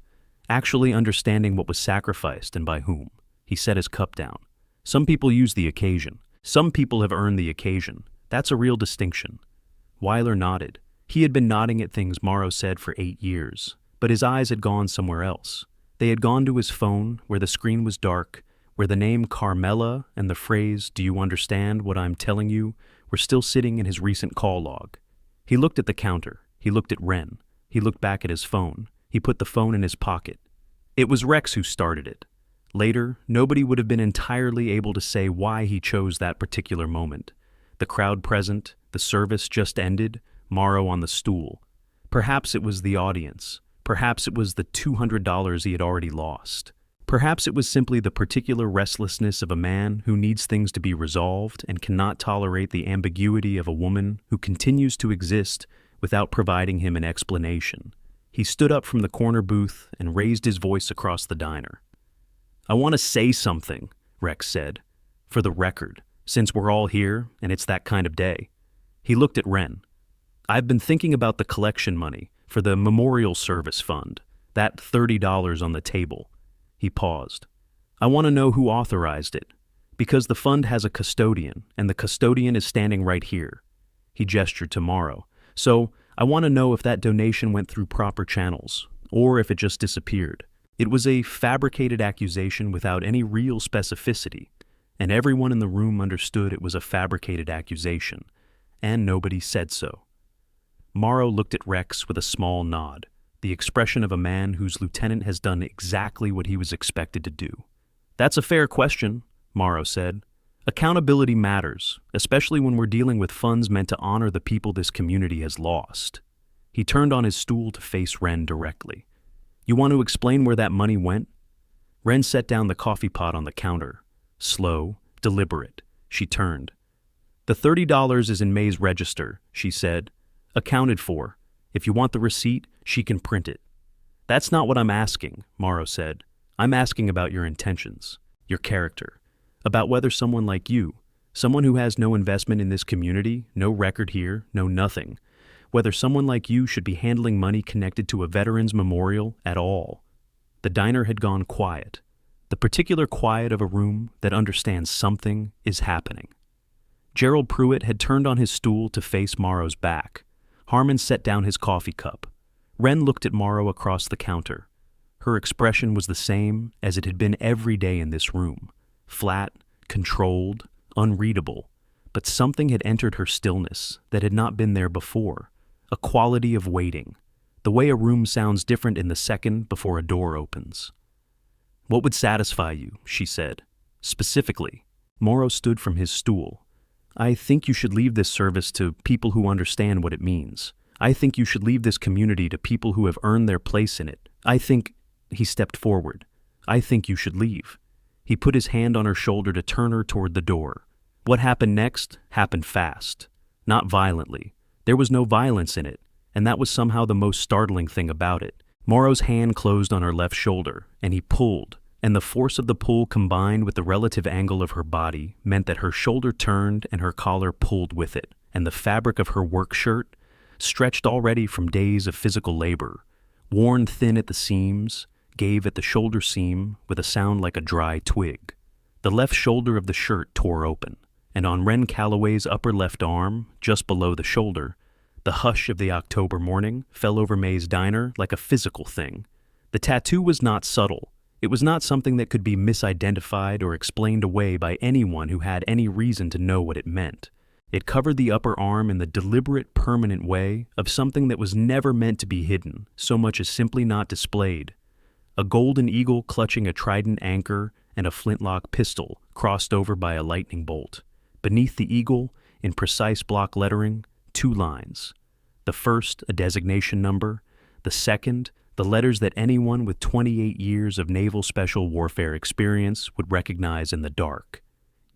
actually understanding what was sacrificed and by whom. He set his cup down. Some people use the occasion. Some people have earned the occasion. That's a real distinction. Weiler nodded. He had been nodding at things Morrow said for 8 years, but his eyes had gone somewhere else. They had gone to his phone, where the screen was dark, where the name Carmela and the phrase, "Do you understand what I'm telling you?" were still sitting in his recent call log. He looked at the counter. He looked at Wren. He looked back at his phone. He put the phone in his pocket. It was Rex who started it. Later, nobody would have been entirely able to say why he chose that particular moment. The crowd present, the service just ended, Morrow on the stool. Perhaps it was the audience. Perhaps it was the $200 he had already lost. Perhaps it was simply the particular restlessness of a man who needs things to be resolved and cannot tolerate the ambiguity of a woman who continues to exist without providing him an explanation. He stood up from the corner booth and raised his voice across the diner. "I want to say something," Rex said. "For the record, since we're all here and it's that kind of day." He looked at Wren. "I've been thinking about the collection money for the Memorial Service Fund, that $30 on the table." He paused. "I want to know who authorized it, because the fund has a custodian, and the custodian is standing right here." He gestured to Morrow. "So, I want to know if that donation went through proper channels, or if it just disappeared." It was a fabricated accusation without any real specificity, and everyone in the room understood it was a fabricated accusation, and nobody said so. Morrow looked at Rex with a small nod, the expression of a man whose lieutenant has done exactly what he was expected to do. "That's a fair question," Morrow said. "Accountability matters, especially when we're dealing with funds meant to honor the people this community has lost." He turned on his stool to face Wren directly. "You want to explain where that money went?" Wren set down the coffee pot on the counter. Slow, deliberate, she turned. "The $30 is in May's register," she said. "Accounted for. If you want the receipt, she can print it." "That's not what I'm asking," Morrow said. "I'm asking about your intentions, your character, about whether someone like you, someone who has no investment in this community, no record here, no nothing, whether someone like you should be handling money connected to a veterans memorial at all." The diner had gone quiet, the particular quiet of a room that understands something is happening. Gerald Pruitt had turned on his stool to face Morrow's back. Harmon set down his coffee cup. Wren looked at Morrow across the counter. Her expression was the same as it had been every day in this room. Flat, controlled, unreadable. But something had entered her stillness that had not been there before. A quality of waiting. The way a room sounds different in the second before a door opens. "What would satisfy you?" she said. "Specifically." Morrow stood from his stool. "I think you should leave this service to people who understand what it means. I think you should leave this community to people who have earned their place in it. I think—" He stepped forward. "I think you should leave." He put his hand on her shoulder to turn her toward the door. What happened next happened fast. Not violently. There was no violence in it, and that was somehow the most startling thing about it. Morrow's hand closed on her left shoulder, and he pulled, and the force of the pull combined with the relative angle of her body meant that her shoulder turned and her collar pulled with it, and the fabric of her work shirt, stretched already from days of physical labor, worn thin at the seams, gave at the shoulder seam with a sound like a dry twig. The left shoulder of the shirt tore open, and on Wren Calloway's upper left arm, just below the shoulder, the hush of the October morning fell over May's diner like a physical thing. The tattoo was not subtle. It was not something that could be misidentified or explained away by anyone who had any reason to know what it meant. It covered the upper arm in the deliberate, permanent way of something that was never meant to be hidden, so much as simply not displayed. A golden eagle clutching a trident anchor and a flintlock pistol crossed over by a lightning bolt. Beneath the eagle, in precise block lettering, 2 lines. The first, a designation number. The second, the letters that anyone with 28 years of naval special warfare experience would recognize in the dark.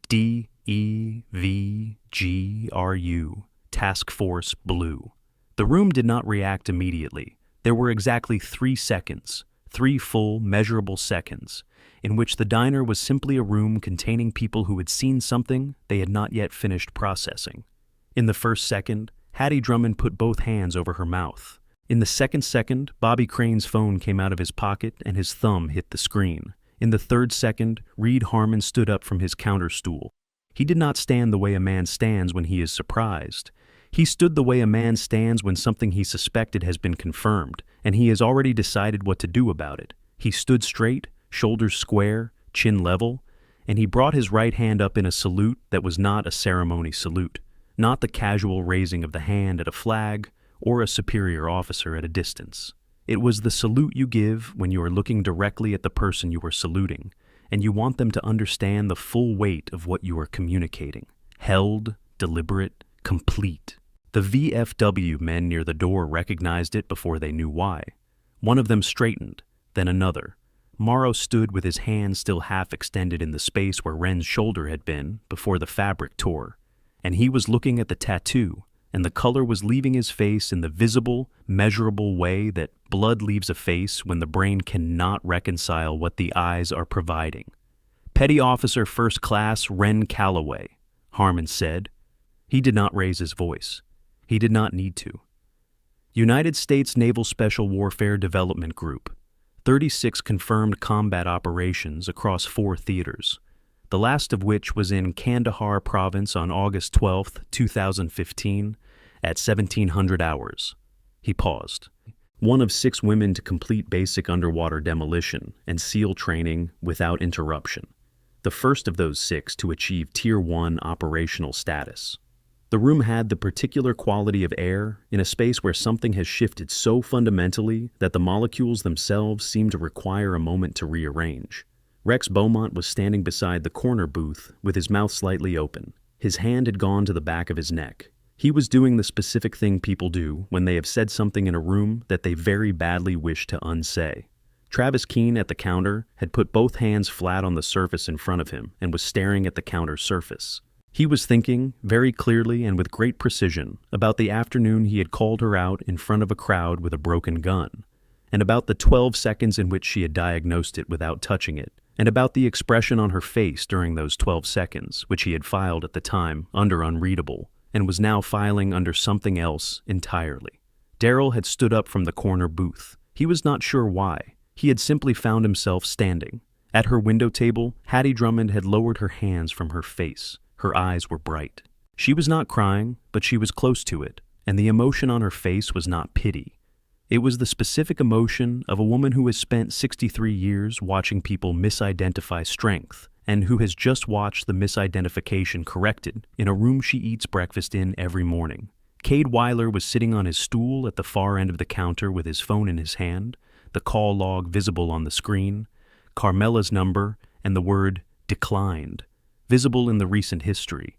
D EVGRU, Task Force Blue. The room did not react immediately. There were exactly 3 seconds, 3 full, measurable seconds, in which the diner was simply a room containing people who had seen something they had not yet finished processing. In the first second, Hattie Drummond put both hands over her mouth. In the second second, Bobby Crane's phone came out of his pocket and his thumb hit the screen. In the third second, Reed Harmon stood up from his counter stool. He did not stand the way a man stands when he is surprised. He stood the way a man stands when something he suspected has been confirmed, and he has already decided what to do about it. He stood straight, shoulders square, chin level, and he brought his right hand up in a salute that was not a ceremony salute, not the casual raising of the hand at a flag or a superior officer at a distance. It was the salute you give when you are looking directly at the person you are saluting, and you want them to understand the full weight of what you are communicating. Held, deliberate, complete. The VFW men near the door recognized it before they knew why. One of them straightened, then another. Morrow stood with his hand still half extended in the space where Wren's shoulder had been before the fabric tore, and he was looking at the tattoo, and the color was leaving his face in the visible, measurable way that blood leaves a face when the brain cannot reconcile what the eyes are providing. "Petty Officer First Class Wren Calloway," Harmon said. He did not raise his voice. He did not need to. "United States Naval Special Warfare Development Group. 36 confirmed combat operations across 4 theaters, the last of which was in Kandahar Province on August 12, 2015, at 1700 hours. He paused. One of 6 women to complete basic underwater demolition and SEAL training without interruption. The first of those 6 to achieve Tier 1 operational status. The room had the particular quality of air in a space where something has shifted so fundamentally that the molecules themselves seem to require a moment to rearrange. Rex Beaumont was standing beside the corner booth with his mouth slightly open. His hand had gone to the back of his neck. He was doing the specific thing people do when they have said something in a room that they very badly wish to unsay. Travis Keene at the counter had put both hands flat on the surface in front of him and was staring at the counter surface. He was thinking, very clearly and with great precision, about the afternoon he had called her out in front of a crowd with a broken gun, and about the 12 seconds in which she had diagnosed it without touching it, and about the expression on her face during those 12 seconds, which he had filed at the time under unreadable, and was now filing under something else entirely. Daryl had stood up from the corner booth. He was not sure why. He had simply found himself standing. At her window table, Hattie Drummond had lowered her hands from her face. Her eyes were bright. She was not crying, but she was close to it, and the emotion on her face was not pity. It was the specific emotion of a woman who has spent 63 years watching people misidentify strength, and who has just watched the misidentification corrected in a room she eats breakfast in every morning. Cade Weiler was sitting on his stool at the far end of the counter with his phone in his hand, the call log visible on the screen, Carmela's number, and the word declined, visible in the recent history.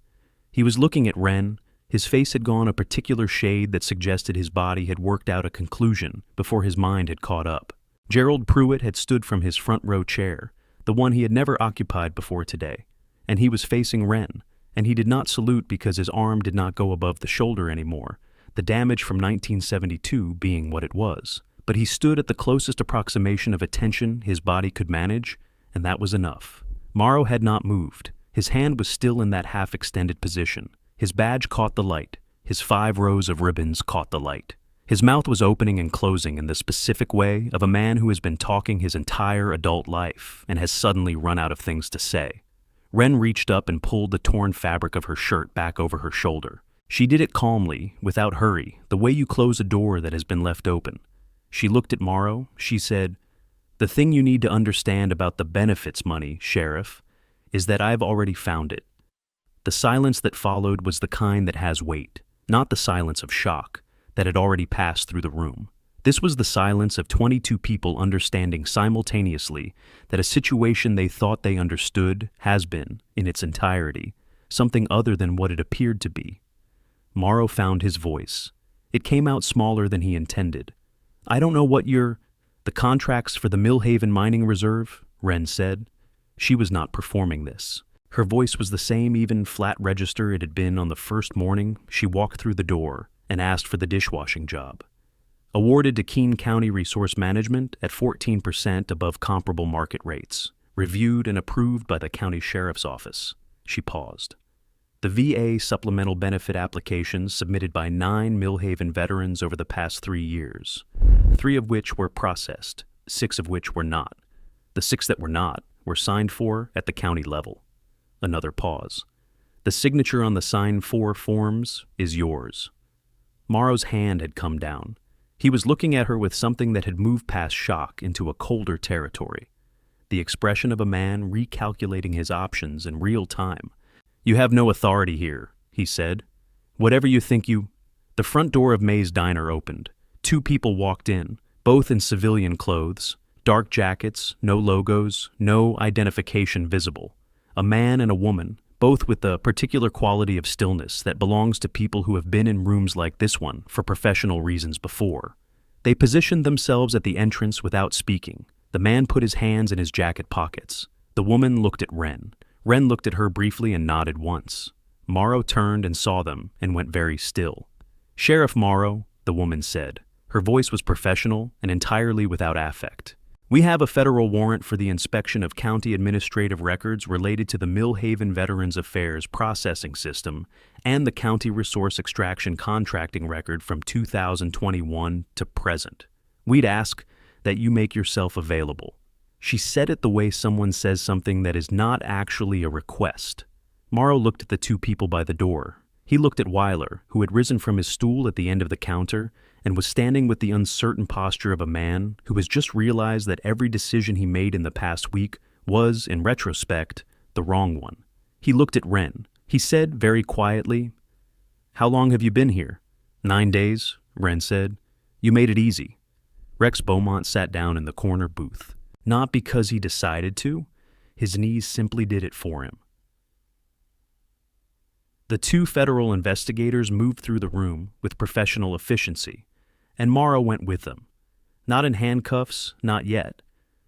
He was looking at Wren. His face had gone a particular shade that suggested his body had worked out a conclusion before his mind had caught up. Gerald Pruitt had stood from his front row chair, the one he had never occupied before today, and he was facing Wren, and he did not salute because his arm did not go above the shoulder anymore, the damage from 1972 being what it was. But he stood at the closest approximation of attention his body could manage, and that was enough. Morrow had not moved. His hand was still in that half-extended position. His badge caught the light. His 5 rows of ribbons caught the light. His mouth was opening and closing in the specific way of a man who has been talking his entire adult life and has suddenly run out of things to say. Wren reached up and pulled the torn fabric of her shirt back over her shoulder. She did it calmly, without hurry, the way you close a door that has been left open. She looked at Morrow. She said, "The thing you need to understand about the benefits money, Sheriff, is that I've already found it." The silence that followed was the kind that has weight, not the silence of shock that had already passed through the room. This was the silence of 22 people understanding simultaneously that a situation they thought they understood has been, in its entirety, something other than what it appeared to be. Morrow found his voice. It came out smaller than he intended. "I don't know what the contracts for the Millhaven Mining Reserve," Wren said. She was not performing this. Her voice was the same even flat register it had been on the first morning she walked through the door and asked for the dishwashing job. Awarded to Keene County Resource Management at 14% above comparable market rates. Reviewed and approved by the county sheriff's office. She paused. The VA supplemental benefit applications submitted by 9 Millhaven veterans over the past 3 years, 3 of which were processed, 6 of which were not. The 6 that were not were signed for at the county level. Another pause. The signature on the signed for forms is yours. Morrow's hand had come down. He was looking at her with something that had moved past shock into a colder territory. The expression of a man recalculating his options in real time. "You have no authority here," he said. "Whatever you think you—" The front door of May's Diner opened. 2 people walked in, both in civilian clothes, dark jackets, no logos, no identification visible. A man and a woman, both with the particular quality of stillness that belongs to people who have been in rooms like this one for professional reasons before. They positioned themselves at the entrance without speaking. The man put his hands in his jacket pockets. The woman looked at Wren. Wren looked at her briefly and nodded once. Morrow turned and saw them and went very still. "Sheriff Morrow," the woman said. Her voice was professional and entirely without affect. "We have a federal warrant for the inspection of county administrative records related to the Millhaven Veterans Affairs processing system and the county resource extraction contracting record from 2021 to present. We'd ask that you make yourself available." She said it the way someone says something that is not actually a request. Morrow looked at the 2 people by the door. He looked at Weiler, who had risen from his stool at the end of the counter and was standing with the uncertain posture of a man who has just realized that every decision he made in the past week was, in retrospect, the wrong one. He looked at Wren. He said very quietly, "How long have you been here?" 9 days, Wren said. "You made it easy." Rex Beaumont sat down in the corner booth. Not because he decided to, his knees simply did it for him. The 2 federal investigators moved through the room with professional efficiency, and Morrow went with them. Not in handcuffs, not yet,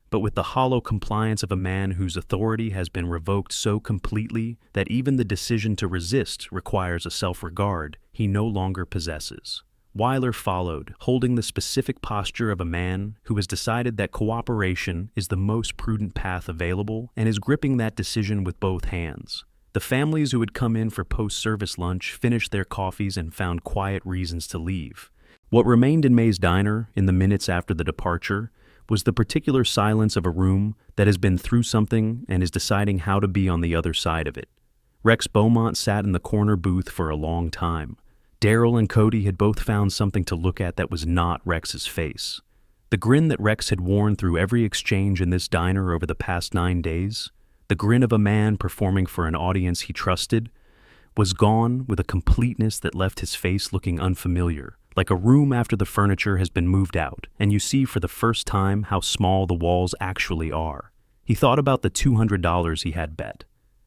but with the hollow compliance of a man whose authority has been revoked so completely that even the decision to resist requires a self-regard he no longer possesses. Weiler followed, holding the specific posture of a man who has decided that cooperation is the most prudent path available and is gripping that decision with both hands. The families who had come in for post-service lunch finished their coffees and found quiet reasons to leave. What remained in May's Diner in the minutes after the departure was the particular silence of a room that has been through something and is deciding how to be on the other side of it. Rex Beaumont sat in the corner booth for a long time. Daryl and Cody had both found something to look at that was not Rex's face. The grin that Rex had worn through every exchange in this diner over the past 9 days, the grin of a man performing for an audience he trusted, was gone with a completeness that left his face looking unfamiliar, like a room after the furniture has been moved out, and you see for the first time how small the walls actually are. He thought about the $200 he had bet.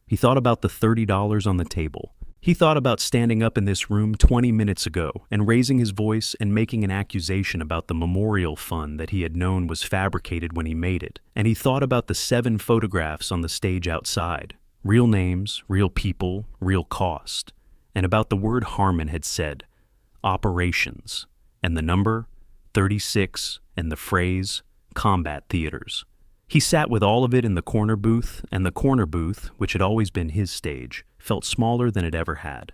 He thought about the $30 on the table. He thought about standing up in this room 20 minutes ago and raising his voice and making an accusation about the memorial fund that he had known was fabricated when he made it. And he thought about the 7 photographs on the stage outside. Real names, real people, real cost. And about the word Harmon had said, operations, and the number, 36, and the phrase, combat theaters. He sat with all of it in the corner booth, and the corner booth, which had always been his stage, felt smaller than it ever had.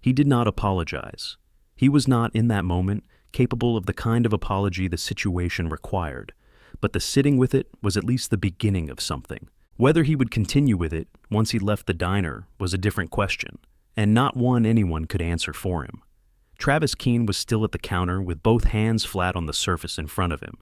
He did not apologize. He was not, in that moment, capable of the kind of apology the situation required, but the sitting with it was at least the beginning of something. Whether he would continue with it once he left the diner was a different question, and not one anyone could answer for him. Travis Keene was still at the counter with both hands flat on the surface in front of him.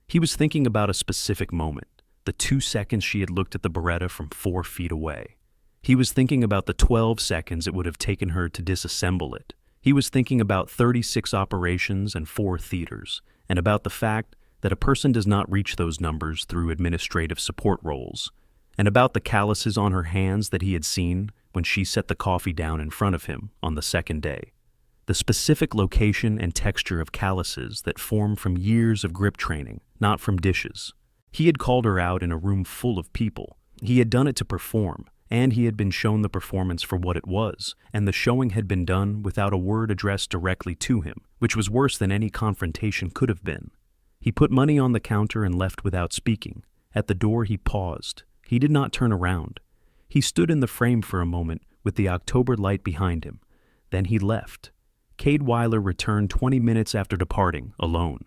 He was thinking about a specific moment, the 2 seconds she had looked at the Beretta from 4 feet away. He was thinking about the 12 seconds it would have taken her to disassemble it. He was thinking about 36 operations and 4 theaters, and about the fact that a person does not reach those numbers through administrative support roles, and about the calluses on her hands that he had seen when she set the coffee down in front of him on the second day. The specific location and texture of calluses that form from years of grip training, not from dishes. He had called her out in a room full of people. He had done it to perform, and he had been shown the performance for what it was, and the showing had been done without a word addressed directly to him, which was worse than any confrontation could have been. He put money on the counter and left without speaking. At the door he paused. He did not turn around. He stood in the frame for a moment with the October light behind him. Then he left. Cade Weiler returned 20 minutes after departing, alone.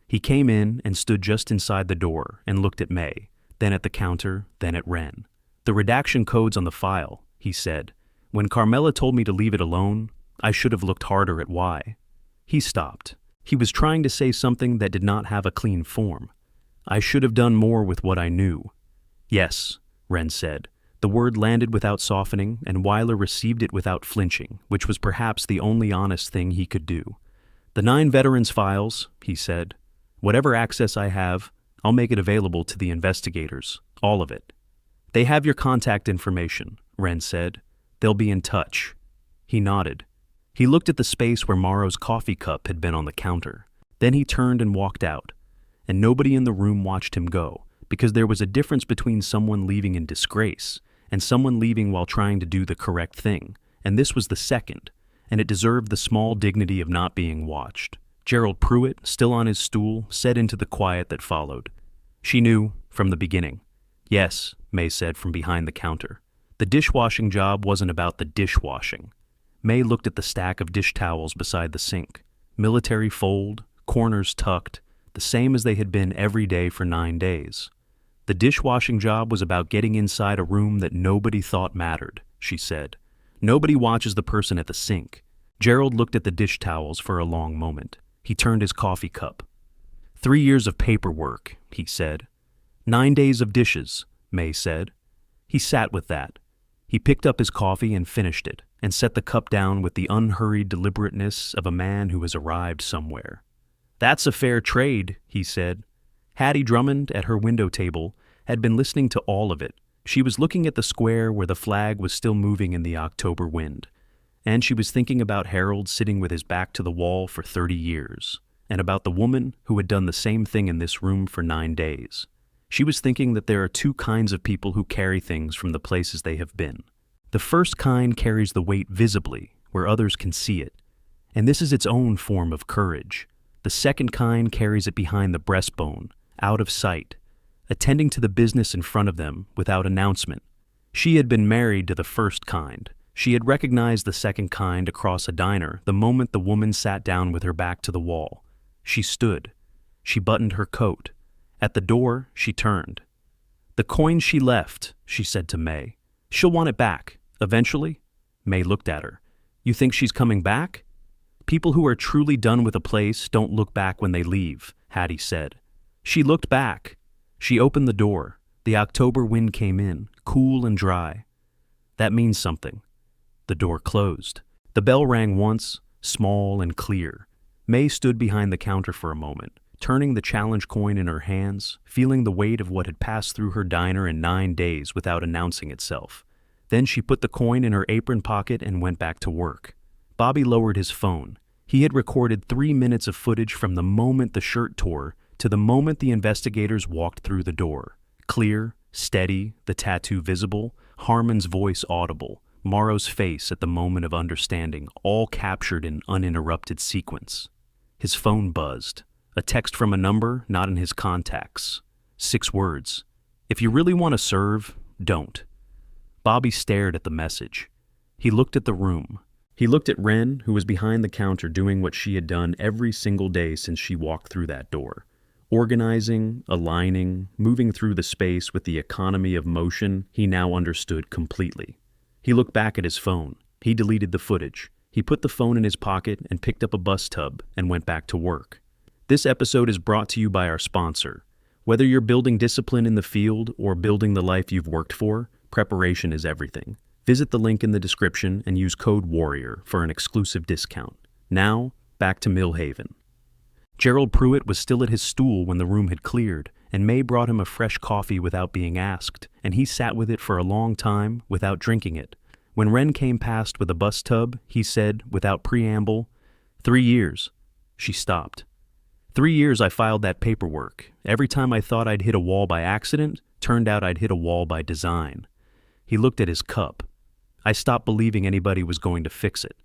He came in and stood just inside the door and looked at May, then at the counter, then at Wren. "The redaction code's on the file," he said. "When Carmela told me to leave it alone, I should have looked harder at why." He stopped. He was trying to say something that did not have a clean form. "I should have done more with what I knew." "Yes," Wren said. The word landed without softening, and Weiler received it without flinching, which was perhaps the only honest thing he could do. "The 9 veterans' files," he said. "Whatever access I have, I'll make it available to the investigators, all of it." "They have your contact information," Wren said. "They'll be in touch." He nodded. He looked at the space where Morrow's coffee cup had been on the counter. Then he turned and walked out, and nobody in the room watched him go, because there was a difference between someone leaving in disgrace and someone leaving while trying to do the correct thing, and this was the second, and it deserved the small dignity of not being watched. Gerald Pruitt, still on his stool, said into the quiet that followed. "She knew from the beginning." "Yes," May said from behind the counter. "The dishwashing job wasn't about the dishwashing." May looked at the stack of dish towels beside the sink. Military fold, corners tucked, the same as they had been every day for 9 days. "The dishwashing job was about getting inside a room that nobody thought mattered," she said. "Nobody watches the person at the sink." Gerald looked at the dish towels for a long moment. He turned his coffee cup. 3 years of paperwork," he said. 9 days of dishes," May said. He sat with that. He picked up his coffee and finished it, and set the cup down with the unhurried deliberateness of a man who has arrived somewhere. "That's a fair trade," he said. Hattie Drummond, at her window table, had been listening to all of it. She was looking at the square where the flag was still moving in the October wind. And she was thinking about Harold sitting with his back to the wall for 30 years, and about the woman who had done the same thing in this room for 9 days. She was thinking that there are 2 kinds of people who carry things from the places they have been. The first kind carries the weight visibly, where others can see it, and this is its own form of courage. The second kind carries it behind the breastbone, out of sight, attending to the business in front of them without announcement. She had been married to the first kind. She had recognized the second kind across a diner the moment the woman sat down with her back to the wall. She stood. She buttoned her coat. At the door, she turned. "The coin she left," she said to May. "She'll want it back, eventually." May looked at her. "You think she's coming back?" "People who are truly done with a place don't look back when they leave," Hattie said. She looked back. She opened the door. The October wind came in, cool and dry. "That means something." The door closed. The bell rang once, small and clear. May stood behind the counter for a moment, turning the challenge coin in her hands, feeling the weight of what had passed through her diner in 9 days without announcing itself. Then she put the coin in her apron pocket and went back to work. Bobby lowered his phone. He had recorded 3 minutes of footage from the moment the shirt tore to the moment the investigators walked through the door. Clear, steady, the tattoo visible, Harmon's voice audible, Morrow's face at the moment of understanding, all captured in uninterrupted sequence. His phone buzzed. A text from a number not in his contacts. 6 words. "If you really want to serve, don't." Bobby stared at the message. He looked at the room. He looked at Wren, who was behind the counter doing what she had done every single day since she walked through that door. Organizing, aligning, moving through the space with the economy of motion he now understood completely. He looked back at his phone. He deleted the footage. He put the phone in his pocket and picked up a bus tub and went back to work. This episode is brought to you by our sponsor. Whether you're building discipline in the field or building the life you've worked for, preparation is everything. Visit the link in the description and use code WARRIOR for an exclusive discount. Now, back to Millhaven. Gerald Pruitt was still at his stool when the room had cleared, and May brought him a fresh coffee without being asked, and he sat with it for a long time without drinking it. When Wren came past with a bus tub, he said, without preamble, 3 years. She stopped. 3 years I filed that paperwork. Every time I thought I'd hit a wall by accident, turned out I'd hit a wall by design. He looked at his cup. I stopped believing anybody was going to fix it.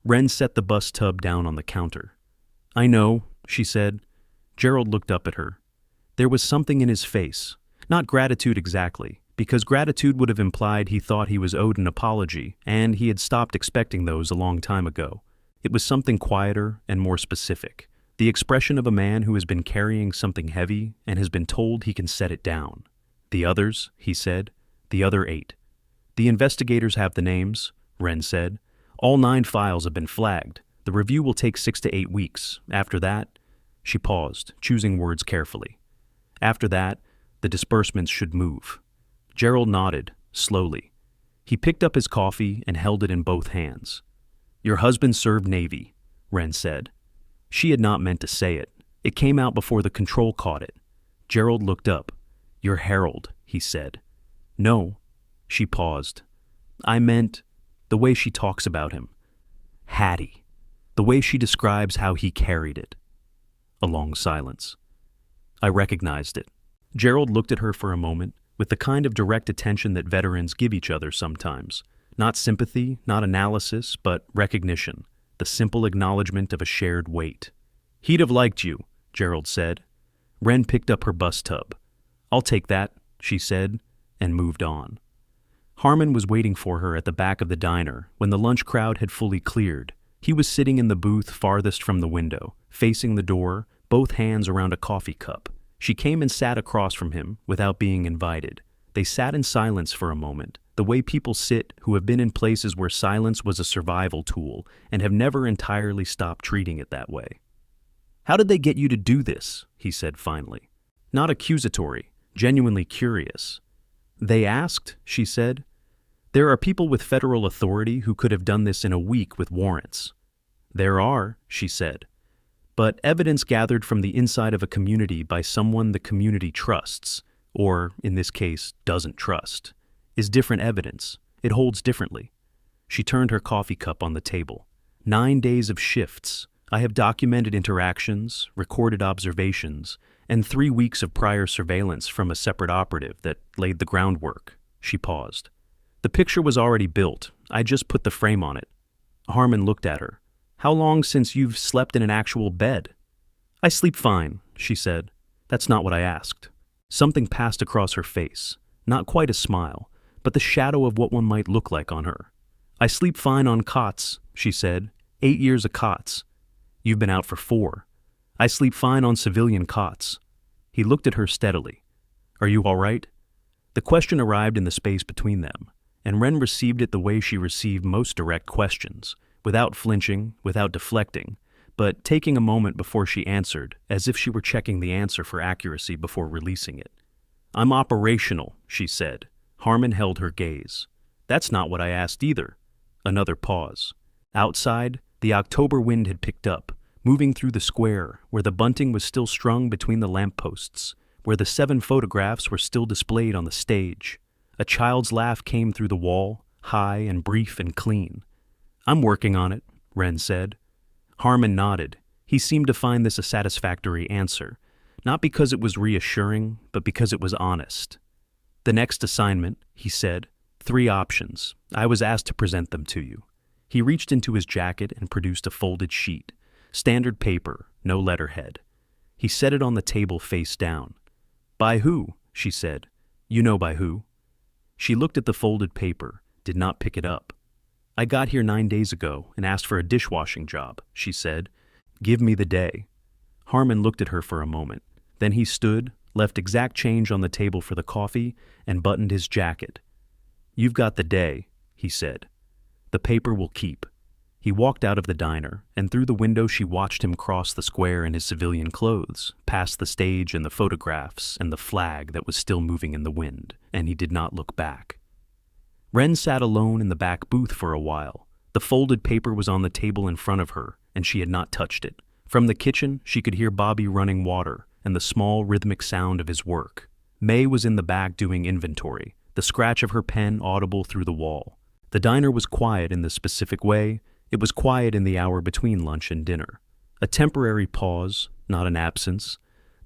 Wren set the bus tub down on the counter. I know, she said. Gerald looked up at her. There was something in his face, not gratitude exactly, because gratitude would have implied he thought he was owed an apology, and he had stopped expecting those a long time ago. It was something quieter and more specific, the expression of a man who has been carrying something heavy and has been told he can set it down. The others, he said, the other 8. The investigators have the names, Wren said. All 9 files have been flagged. The review will take 6 to 8 weeks. After that, she paused, choosing words carefully. After that, the disbursements should move. Gerald nodded, slowly. He picked up his coffee and held it in both hands. Your husband served Navy, Wren said. She had not meant to say it. It came out before the control caught it. Gerald looked up. You're Harold, he said. No. She paused. I meant the way she talks about him. Hattie. The way she describes how he carried it. A long silence. I recognized it. Gerald looked at her for a moment, with the kind of direct attention that veterans give each other sometimes. Not sympathy, not analysis, but recognition. The simple acknowledgement of a shared weight. He'd have liked you, Gerald said. Wren picked up her bus tub. I'll take that, she said, and moved on. Harmon was waiting for her at the back of the diner when the lunch crowd had fully cleared. He was sitting in the booth farthest from the window, facing the door, both hands around a coffee cup. She came and sat across from him without being invited. They sat in silence for a moment, the way people sit who have been in places where silence was a survival tool and have never entirely stopped treating it that way. How did they get you to do this? He said finally. Not accusatory, genuinely curious. They asked, she said. There are people with federal authority who could have done this in a week with warrants. There are, she said. But evidence gathered from the inside of a community by someone the community trusts, or, in this case, doesn't trust, is different evidence. It holds differently. She turned her coffee cup on the table. 9 days of shifts. I have documented interactions, recorded observations, and 3 weeks of prior surveillance from a separate operative that laid the groundwork. She paused. The picture was already built. I just put the frame on it. Harmon looked at her. How long since you've slept in an actual bed? I sleep fine, she said. That's not what I asked. Something passed across her face. Not quite a smile, but the shadow of what one might look like on her. I sleep fine on cots, she said. 8 years of cots. You've been out for 4. I sleep fine on civilian cots. He looked at her steadily. Are you all right? The question arrived in the space between them, and Wren received it the way she received most direct questions, without flinching, without deflecting, but taking a moment before she answered, as if she were checking the answer for accuracy before releasing it. I'm operational, she said. Harmon held her gaze. That's not what I asked either. Another pause. Outside, the October wind had picked up, moving through the square, where the bunting was still strung between the lampposts, where the 7 photographs were still displayed on the stage. A child's laugh came through the wall, high and brief and clean. I'm working on it, Wren said. Harmon nodded. He seemed to find this a satisfactory answer, not because it was reassuring, but because it was honest. The next assignment, he said, 3 options. I was asked to present them to you. He reached into his jacket and produced a folded sheet. Standard paper, no letterhead. He set it on the table face down. By who? She said. You know by who. She looked at the folded paper, did not pick it up. I got here 9 days ago and asked for a dishwashing job, she said. Give me the day. Harmon looked at her for a moment. Then he stood, left exact change on the table for the coffee, and buttoned his jacket. You've got the day, he said. The paper will keep. He walked out of the diner, and through the window she watched him cross the square in his civilian clothes, past the stage and the photographs and the flag that was still moving in the wind, and he did not look back. Wren sat alone in the back booth for a while. The folded paper was on the table in front of her, and she had not touched it. From the kitchen, she could hear Bobby running water and the small rhythmic sound of his work. May was in the back doing inventory, the scratch of her pen audible through the wall. The diner was quiet in the specific way. It was quiet in the hour between lunch and dinner. A temporary pause, not an absence.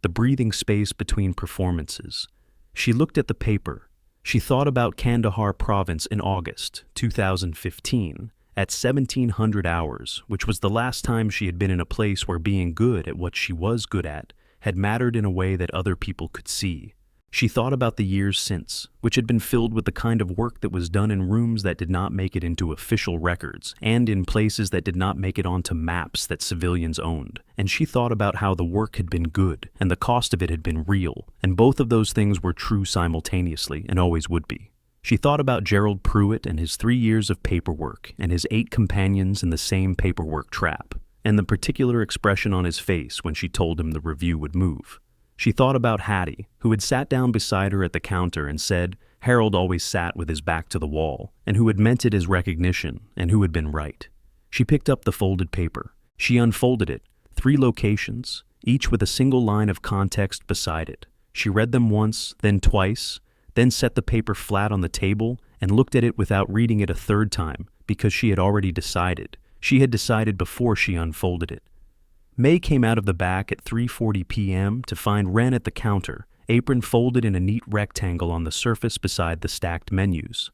The breathing space between performances. She looked at the paper. She thought about Kandahar province in August 2015 at 1700 hours, which was the last time she had been in a place where being good at what she was good at had mattered in a way that other people could see. She thought about the years since, which had been filled with the kind of work that was done in rooms that did not make it into official records, and in places that did not make it onto maps that civilians owned. And she thought about how the work had been good, and the cost of it had been real, and both of those things were true simultaneously, and always would be. She thought about Gerald Pruitt and his 3 years of paperwork, and his 8 companions in the same paperwork trap, and the particular expression on his face when she told him the review would move. She thought about Hattie, who had sat down beside her at the counter and said Harold always sat with his back to the wall, and who had meant it as recognition, and who had been right. She picked up the folded paper. She unfolded it, 3 locations, each with a single line of context beside it. She read them once, then twice, then set the paper flat on the table and looked at it without reading it a 3rd time, because she had already decided. She had decided before she unfolded it. May came out of the back at 3:40 p.m. to find Wren at the counter, apron folded in a neat rectangle on the surface beside the stacked menus.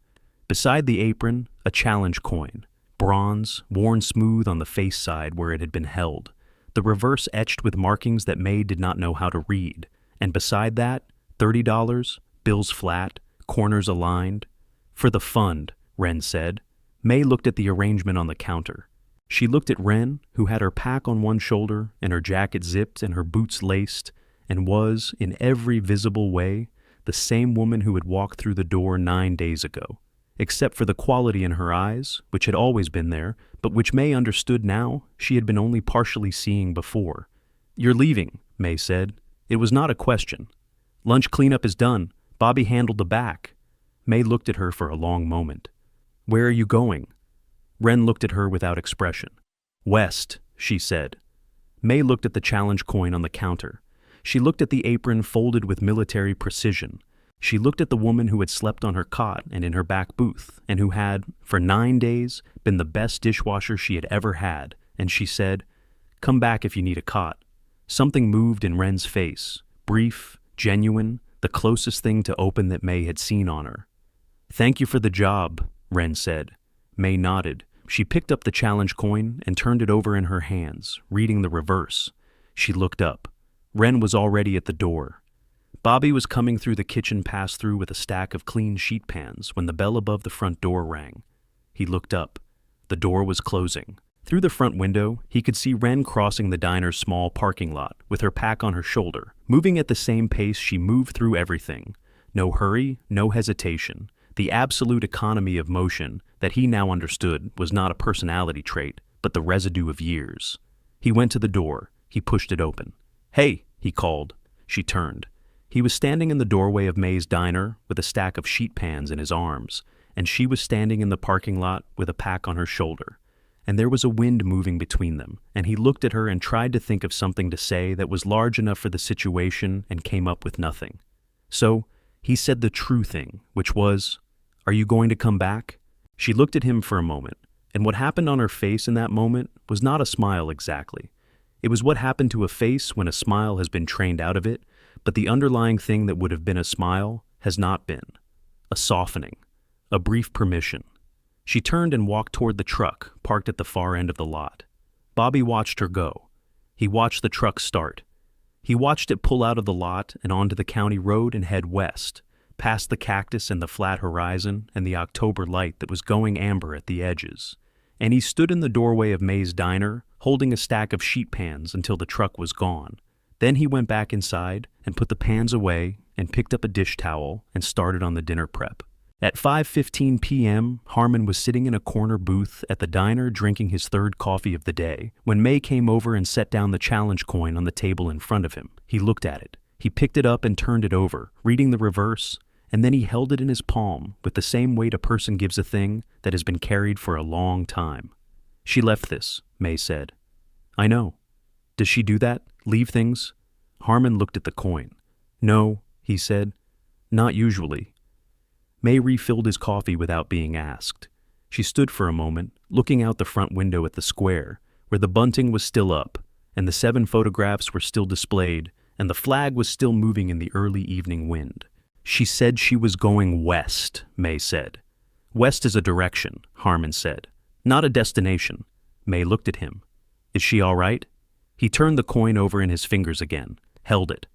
Beside the apron, a challenge coin, bronze, worn smooth on the face side where it had been held, the reverse etched with markings that May did not know how to read, and beside that, $30, bills flat, corners aligned. For the fund, Wren said. May looked at the arrangement on the counter. She looked at Wren, who had her pack on one shoulder and her jacket zipped and her boots laced, and was, in every visible way, the same woman who had walked through the door 9 days ago, except for the quality in her eyes, which had always been there, but which May understood now she had been only partially seeing before. "You're leaving," May said. It was not a question. "Lunch cleanup is done. Bobby handled the back." May looked at her for a long moment. "Where are you going?" Wren looked at her without expression. "West," she said. May looked at the challenge coin on the counter. She looked at the apron folded with military precision. She looked at the woman who had slept on her cot and in her back booth, and who had, for 9 days, been the best dishwasher she had ever had, and she said, "Come back if you need a cot." Something moved in Wren's face, brief, genuine, the closest thing to open that May had seen on her. "Thank you for the job," Wren said. May nodded. She picked up the challenge coin and turned it over in her hands, reading the reverse. She looked up. Wren was already at the door. Bobby was coming through the kitchen pass-through with a stack of clean sheet pans when the bell above the front door rang. He looked up. The door was closing. Through the front window, he could see Wren crossing the diner's small parking lot with her pack on her shoulder, moving at the same pace she moved through everything. No hurry, no hesitation. The absolute economy of motion that he now understood was not a personality trait, but the residue of years. He went to the door. He pushed it open. "Hey," he called. She turned. He was standing in the doorway of May's diner with a stack of sheet pans in his arms, and she was standing in the parking lot with a pack on her shoulder. And there was a wind moving between them, and he looked at her and tried to think of something to say that was large enough for the situation and came up with nothing. So he said the true thing, which was, "Are you going to come back?" She looked at him for a moment, and what happened on her face in that moment was not a smile exactly. It was what happened to a face when a smile has been trained out of it, but the underlying thing that would have been a smile has not been. A softening, a brief permission. She turned and walked toward the truck, parked at the far end of the lot. Bobby watched her go. He watched the truck start. He watched it pull out of the lot and onto the county road and head west, past the cactus and the flat horizon and the October light that was going amber at the edges. And he stood in the doorway of May's diner, holding a stack of sheet pans until the truck was gone. Then he went back inside and put the pans away and picked up a dish towel and started on the dinner prep. At 5:15 p.m., Harmon was sitting in a corner booth at the diner drinking his 3rd coffee of the day when May came over and set down the challenge coin on the table in front of him. He looked at it. He picked it up and turned it over, reading the reverse, and then he held it in his palm with the same weight a person gives a thing that has been carried for a long time. "She left this," May said. "I know." "Does she do that? Leave things?" Harmon looked at the coin. "No," he said. "Not usually." May refilled his coffee without being asked. She stood for a moment, looking out the front window at the square, where the bunting was still up, and the 7 photographs were still displayed, and the flag was still moving in the early evening wind. She said she was going west, May said. West is a direction, Harmon said. Not a destination. May looked at him. Is she all right? He turned the coin over in his fingers again, held it.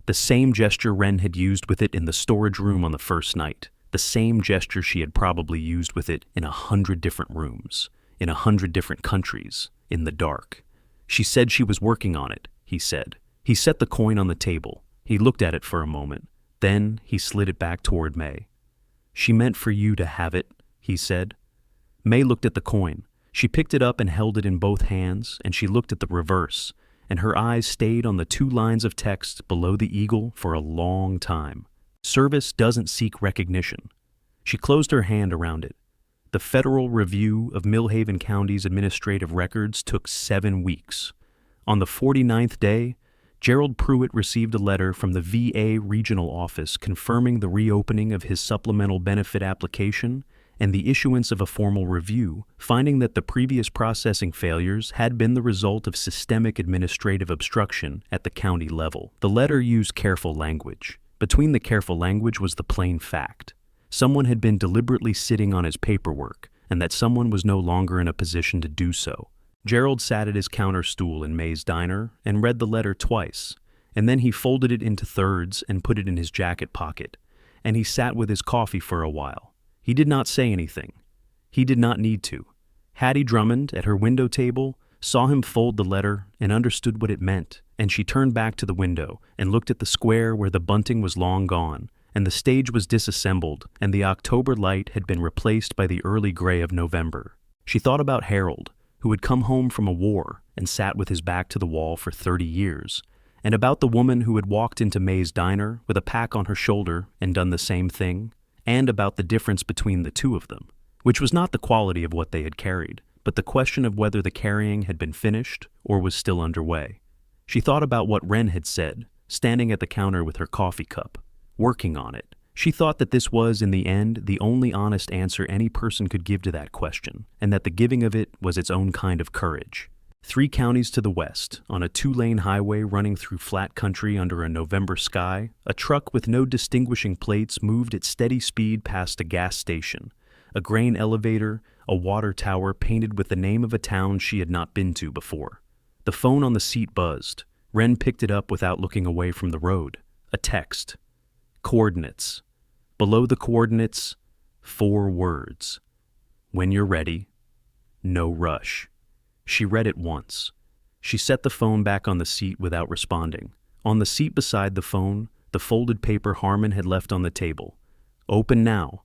The same gesture Wren had used with it in the storage room on the first night. The same gesture she had probably used with it in 100 different rooms, in 100 different countries, in the dark. She said she was working on it, he said. He set the coin on the table. He looked at it for a moment. Then he slid it back toward May. She meant for you to have it, he said. May looked at the coin. She picked it up and held it in both hands, and she looked at the reverse, and her eyes stayed on the 2 lines of text below the eagle for a long time. Service doesn't seek recognition. She closed her hand around it. The Federal Review of Millhaven County's administrative records took 7 weeks. On the 49th day, Gerald Pruitt received a letter from the VA regional office confirming the reopening of his supplemental benefit application and the issuance of a formal review, finding that the previous processing failures had been the result of systemic administrative obstruction at the county level. The letter used careful language. Between the careful language was the plain fact. Someone had been deliberately sitting on his paperwork, and that someone was no longer in a position to do so. Gerald sat at his counter stool in May's diner and read the letter twice, and then he folded it into thirds and put it in his jacket pocket, and he sat with his coffee for a while. He did not say anything. He did not need to. Hattie Drummond, at her window table, saw him fold the letter and understood what it meant, and she turned back to the window and looked at the square where the bunting was long gone, and the stage was disassembled, and the October light had been replaced by the early gray of November. She thought about Harold, who had come home from a war and sat with his back to the wall for 30 years, and about the woman who had walked into May's diner with a pack on her shoulder and done the same thing, and about the difference between the two of them, which was not the quality of what they had carried, but the question of whether the carrying had been finished or was still underway. She thought about what Wren had said, standing at the counter with her coffee cup, working on it. She thought that this was, in the end, the only honest answer any person could give to that question, and that the giving of it was its own kind of courage. 3 counties to the west, on a 2-lane highway running through flat country under a November sky, a truck with no distinguishing plates moved at steady speed past a gas station, a grain elevator, a water tower painted with the name of a town she had not been to before. The phone on the seat buzzed. Wren picked it up without looking away from the road. A text. Coordinates. Below the coordinates, 4 words. When you're ready, no rush. She read it once. She set the phone back on the seat without responding. On the seat beside the phone, the folded paper Harmon had left on the table. Open now.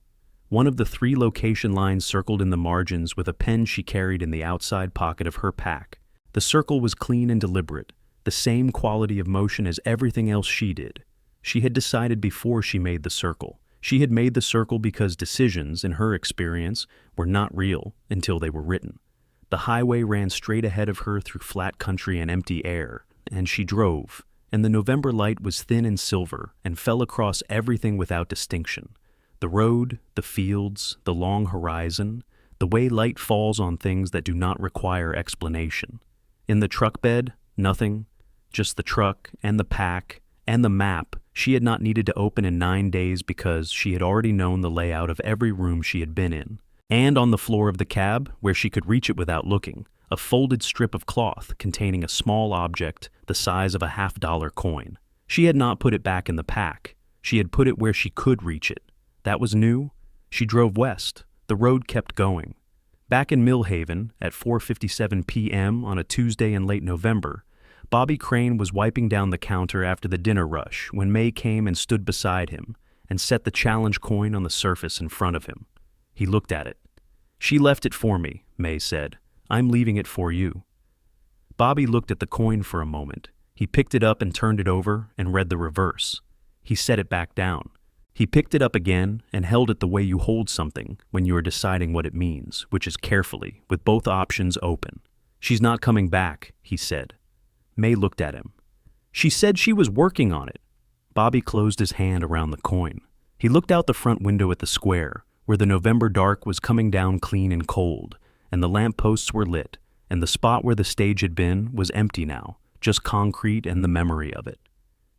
One of the 3 location lines circled in the margins with a pen she carried in the outside pocket of her pack. The circle was clean and deliberate, the same quality of motion as everything else she did. She had decided before she made the circle. She had made the circle because decisions, in her experience, were not real until they were written. The highway ran straight ahead of her through flat country and empty air, and she drove, and the November light was thin and silver and fell across everything without distinction. The road, the fields, the long horizon, the way light falls on things that do not require explanation. In the truck bed, nothing, just the truck and the pack and the map she had not needed to open in 9 days because she had already known the layout of every room she had been in. And on the floor of the cab, where she could reach it without looking, a folded strip of cloth containing a small object the size of a $50 coin. She had not put it back in the pack. She had put it where she could reach it. That was new. She drove west. The road kept going. Back in Millhaven, at 4:57 p.m. on a Tuesday in late November, Bobby Crane was wiping down the counter after the dinner rush when May came and stood beside him and set the challenge coin on the surface in front of him. He looked at it. She left it for me, May said. I'm leaving it for you. Bobby looked at the coin for a moment. He picked it up and turned it over and read the reverse. He set it back down. He picked it up again and held it the way you hold something when you are deciding what it means, which is carefully, with both options open. She's not coming back, he said. May looked at him. She said she was working on it. Bobby closed his hand around the coin. He looked out the front window at the square, where the November dark was coming down clean and cold, and the lampposts were lit, and the spot where the stage had been was empty now, just concrete and the memory of it.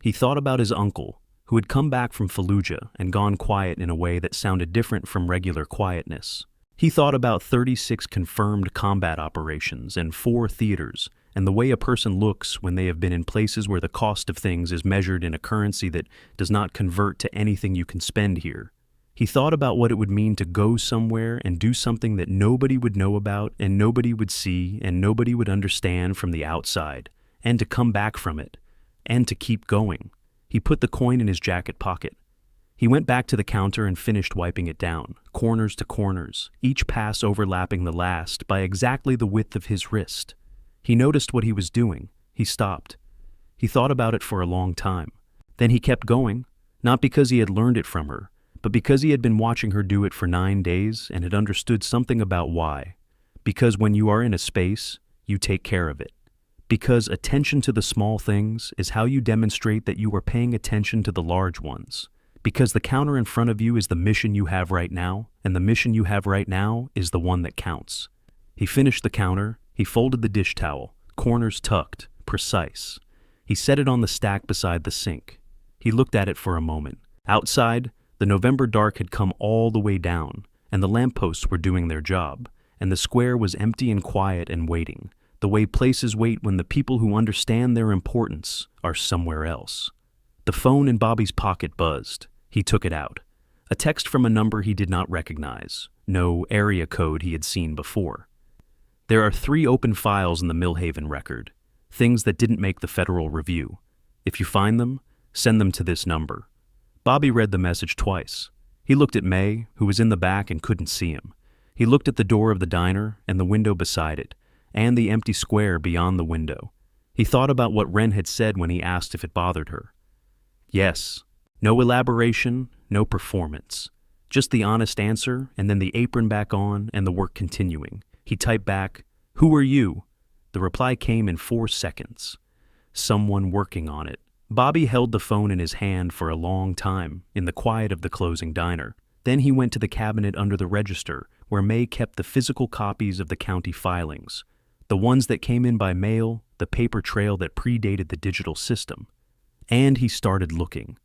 He thought about his uncle, who had come back from Fallujah and gone quiet in a way that sounded different from regular quietness. He thought about 36 confirmed combat operations and 4 theaters, and the way a person looks when they have been in places where the cost of things is measured in a currency that does not convert to anything you can spend here. He thought about what it would mean to go somewhere and do something that nobody would know about and nobody would see and nobody would understand from the outside, and to come back from it, and to keep going. He put the coin in his jacket pocket. He went back to the counter and finished wiping it down, corners to corners, each pass overlapping the last by exactly the width of his wrist. He noticed what he was doing. He stopped. He thought about it for a long time. Then he kept going, not because he had learned it from her, but because he had been watching her do it for 9 days and had understood something about why. Because when you are in a space, you take care of it. Because attention to the small things is how you demonstrate that you are paying attention to the large ones. Because the counter in front of you is the mission you have right now, and the mission you have right now is the one that counts. He finished the counter. He folded the dish towel, corners tucked, precise. He set it on the stack beside the sink. He looked at it for a moment. Outside, the November dark had come all the way down, and the lampposts were doing their job, and the square was empty and quiet and waiting, the way places wait when the people who understand their importance are somewhere else. The phone in Bobby's pocket buzzed. He took it out. A text from a number he did not recognize, no area code he had seen before. There are 3 open files in the Millhaven record, things that didn't make the Federal Review. If you find them, send them to this number. Bobby read the message twice. He looked at May, who was in the back and couldn't see him. He looked at the door of the diner and the window beside it, and the empty square beyond the window. He thought about what Wren had said when he asked if it bothered her. Yes. No elaboration, no performance. Just the honest answer, and then the apron back on and the work continuing. He typed back, "Who are you?" The reply came in 4 seconds. Someone working on it. Bobby held the phone in his hand for a long time, in the quiet of the closing diner. Then he went to the cabinet under the register, where May kept the physical copies of the county filings. The ones that came in by mail, the paper trail that predated the digital system. And he started looking.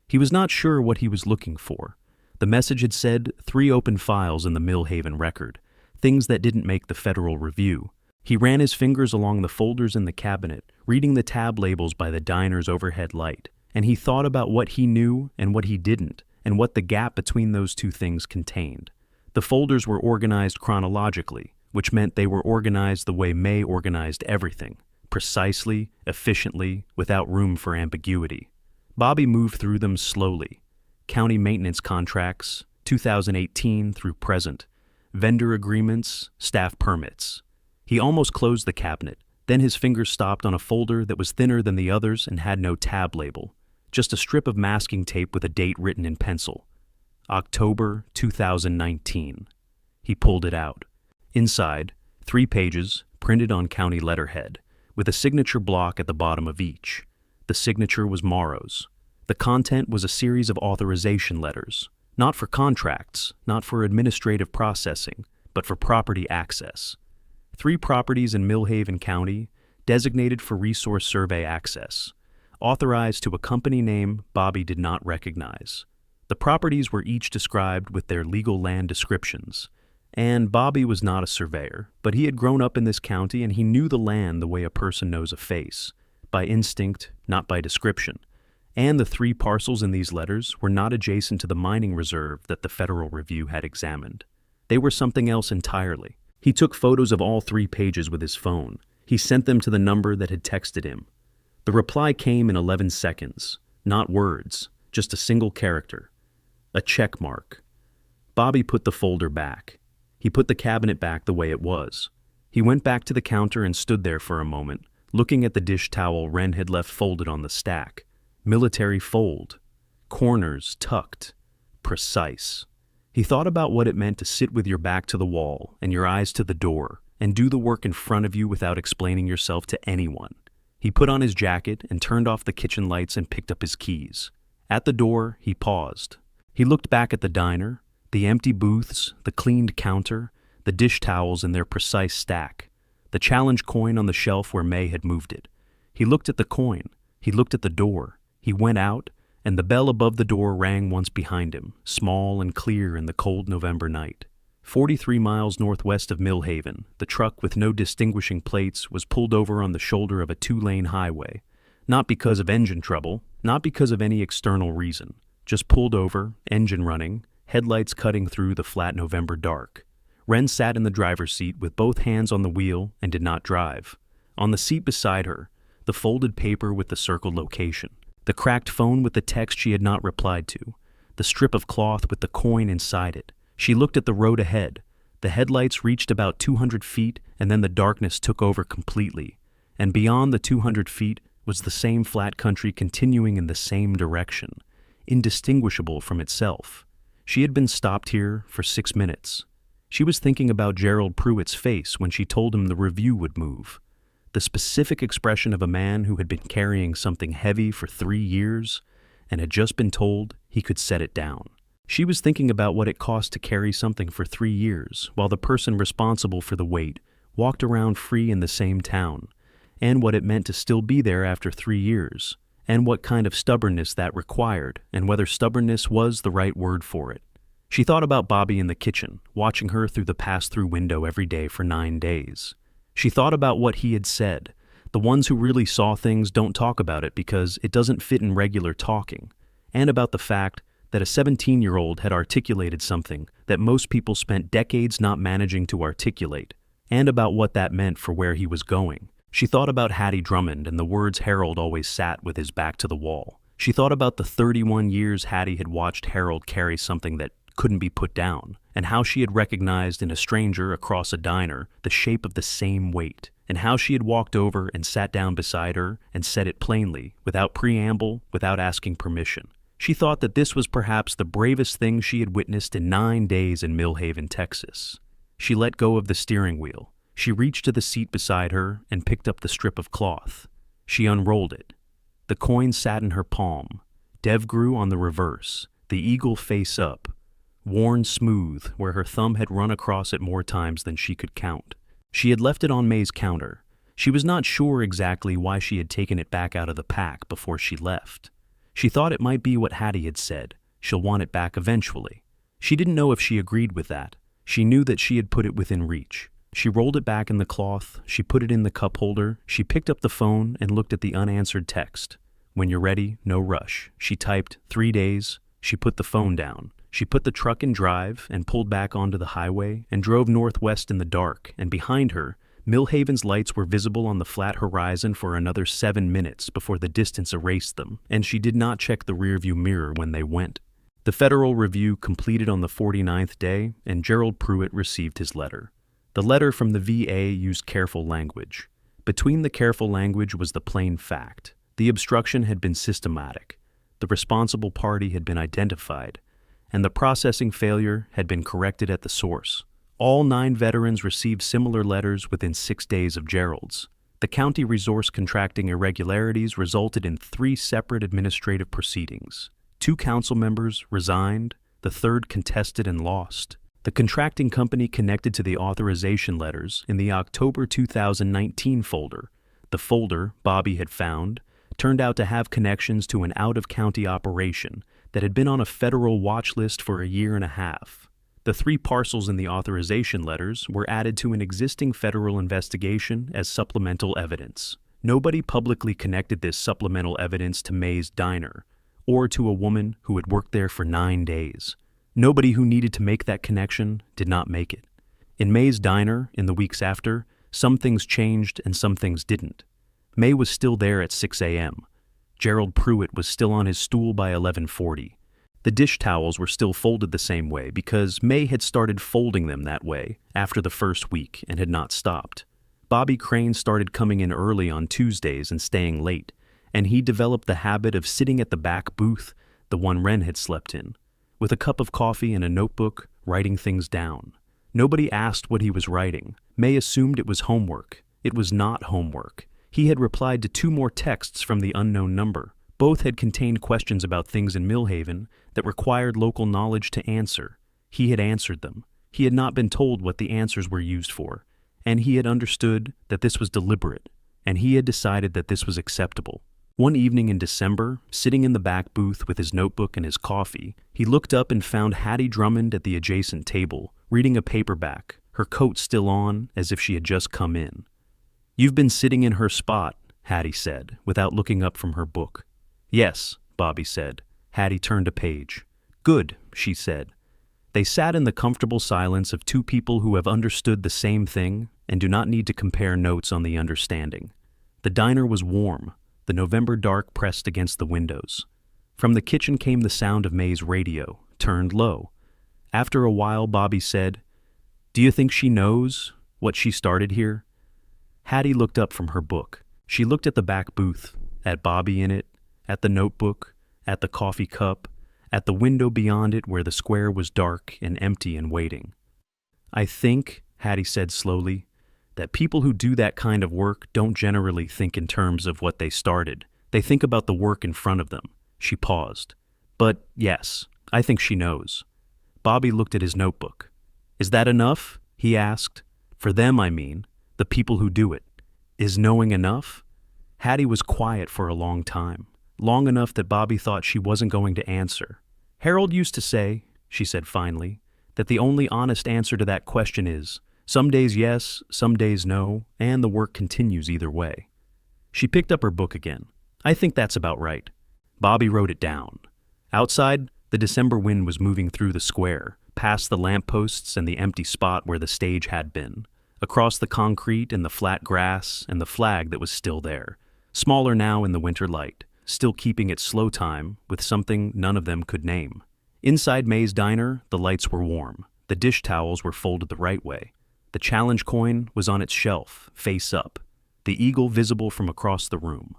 He was not sure what he was looking for. The message had said 3 open files in the Millhaven record, things that didn't make the Federal Review. He ran his fingers along the folders in the cabinet, reading the tab labels by the diner's overhead light, and he thought about what he knew and what he didn't, and what the gap between those 2 things contained. The folders were organized chronologically, which meant they were organized the way May organized everything, precisely, efficiently, without room for ambiguity. Bobby moved through them slowly. County maintenance contracts, 2018 through present, vendor agreements, staff permits. He almost closed the cabinet. Then his fingers stopped on a folder that was thinner than the others and had no tab label, just a strip of masking tape with a date written in pencil. October 2019. He pulled it out. Inside, 3 pages, printed on county letterhead, with a signature block at the bottom of each. The signature was Morrow's. The content was a series of authorization letters, not for contracts, not for administrative processing, but for property access. 3 properties in Millhaven County, designated for resource survey access, authorized to a company name Bobby did not recognize. The properties were each described with their legal land descriptions, and Bobby was not a surveyor, but he had grown up in this county and he knew the land the way a person knows a face, by instinct, not by description. And the 3 parcels in these letters were not adjacent to the mining reserve that the Federal Review had examined. They were something else entirely. He took photos of all 3 pages with his phone. He sent them to the number that had texted him. The reply came in 11 seconds, not words, just a single character. A check mark. Bobby put the folder back. He put the cabinet back the way it was. He went back to the counter and stood there for a moment, looking at the dish towel Wren had left folded on the stack. Military fold. Corners tucked. Precise. He thought about what it meant to sit with your back to the wall and your eyes to the door and do the work in front of you without explaining yourself to anyone. He put on his jacket and turned off the kitchen lights and picked up his keys. At the door, he paused. He looked back at the diner, the empty booths, the cleaned counter, the dish towels in their precise stack, the challenge coin on the shelf where May had moved it. He looked at the coin. He looked at the door. He went out, and the bell above the door rang once behind him, small and clear in the cold November night. 43 miles northwest of Millhaven, the truck with no distinguishing plates was pulled over on the shoulder of a two-lane highway. Not because of engine trouble, not because of any external reason. Just pulled over, engine running, headlights cutting through the flat November dark. Wren sat in the driver's seat with both hands on the wheel and did not drive. On the seat beside her, the folded paper with the circled location, the cracked phone with the text she had not replied to, the strip of cloth with the coin inside it. She looked at the road ahead. The headlights reached about 200 feet, and then the darkness took over completely. And beyond the 200 feet was the same flat country continuing in the same direction, indistinguishable from itself. She had been stopped here for 6 minutes. She was thinking about Gerald Pruitt's face when she told him the review would move. The specific expression of a man who had been carrying something heavy for 3 years and had just been told he could set it down. She was thinking about what it cost to carry something for 3 years while the person responsible for the weight walked around free in the same town, and what it meant to still be there after 3 years, and what kind of stubbornness that required, and whether stubbornness was the right word for it. She thought about Bobby in the kitchen, watching her through the pass-through window every day for 9 days. She thought about what he had said. The ones who really saw things don't talk about it because it doesn't fit in regular talking, and about the fact that a 17-year-old had articulated something that most people spent decades not managing to articulate, and about what that meant for where he was going. She thought about Hattie Drummond and the words Harold always sat with his back to the wall. She thought about the 31 years Hattie had watched Harold carry something that couldn't be put down, and how she had recognized in a stranger across a diner the shape of the same weight, and how she had walked over and sat down beside her and said it plainly, without preamble, without asking permission. She thought that this was perhaps the bravest thing she had witnessed in 9 days in Millhaven, Texas. She let go of the steering wheel. She reached to the seat beside her and picked up the strip of cloth. She unrolled it. The coin sat in her palm. Devgru on the reverse, the eagle face up, worn smooth where her thumb had run across it more times than she could count. She had left it on May's counter. She was not sure exactly why she had taken it back out of the pack before she left. She thought it might be what Hattie had said. She'll want it back eventually. She didn't know if she agreed with that. She knew that she had put it within reach. She rolled it back in the cloth. She put it in the cup holder. She picked up the phone and looked at the unanswered text. When you're ready, no rush. She typed 3 days. She put the phone down. She put the truck in drive and pulled back onto the highway and drove northwest in the dark, and behind her, Millhaven's lights were visible on the flat horizon for another 7 minutes before the distance erased them, and she did not check the rearview mirror when they went. The federal review completed on the 49th day, and Gerald Pruitt received his letter. The letter from the VA used careful language. Between the careful language was the plain fact. The obstruction had been systematic. The responsible party had been identified, and the processing failure had been corrected at the source. All 9 veterans received similar letters within 6 days of Gerald's. The county resource contracting irregularities resulted in 3 separate administrative proceedings. 2 council members resigned, the 3rd contested and lost. The contracting company connected to the authorization letters in the October 2019 folder. The folder Bobby had found turned out to have connections to an out-of-county operation that had been on a federal watch list for a year and a half. The 3 parcels in the authorization letters were added to an existing federal investigation as supplemental evidence. Nobody publicly connected this supplemental evidence to May's diner, or to a woman who had worked there for 9 days. Nobody who needed to make that connection did not make it. In May's diner, in the weeks after, some things changed and some things didn't. May was still there at 6 a.m. Gerald Pruitt was still on his stool by 11:40. The dish towels were still folded the same way because May had started folding them that way after the first week and had not stopped. Bobby Crane started coming in early on Tuesdays and staying late, and he developed the habit of sitting at the back booth, the one Wren had slept in, with a cup of coffee and a notebook, writing things down. Nobody asked what he was writing. May assumed it was homework. It was not homework. He had replied to 2 more texts from the unknown number. Both had contained questions about things in Millhaven that required local knowledge to answer. He had answered them. He had not been told what the answers were used for, and he had understood that this was deliberate, and he had decided that this was acceptable. One evening in December, sitting in the back booth with his notebook and his coffee, he looked up and found Hattie Drummond at the adjacent table, reading a paperback, her coat still on, as if she had just come in. "You've been sitting in her spot," Hattie said, without looking up from her book. "Yes," Bobby said. Hattie turned a page. "Good," she said. They sat in the comfortable silence of two people who have understood the same thing and do not need to compare notes on the understanding. The diner was warm, the November dark pressed against the windows. From the kitchen came the sound of May's radio, turned low. After a while, Bobby said, "Do you think she knows what she started here?" Hattie looked up from her book. She looked at the back booth, at Bobby in it, at the notebook, at the coffee cup, at the window beyond it where the square was dark and empty and waiting. "I think," Hattie said slowly, "that people who do that kind of work don't generally think in terms of what they started. They think about the work in front of them." She paused. "But yes, I think she knows." Bobby looked at his notebook. "Is that enough?" he asked. "For them, I mean, the people who do it. Is knowing enough?" Hattie was quiet for a long time, long enough that Bobby thought she wasn't going to answer. "Harold used to say," she said finally, "that the only honest answer to that question is, some days yes, some days no, and the work continues either way." She picked up her book again. "I think that's about right." Bobby wrote it down. Outside, the December wind was moving through the square, past the lampposts and the empty spot where the stage had been, across the concrete and the flat grass and the flag that was still there, smaller now in the winter light, still keeping its slow time with something none of them could name. Inside May's diner, the lights were warm. The dish towels were folded the right way. The challenge coin was on its shelf, face up, the eagle visible from across the room.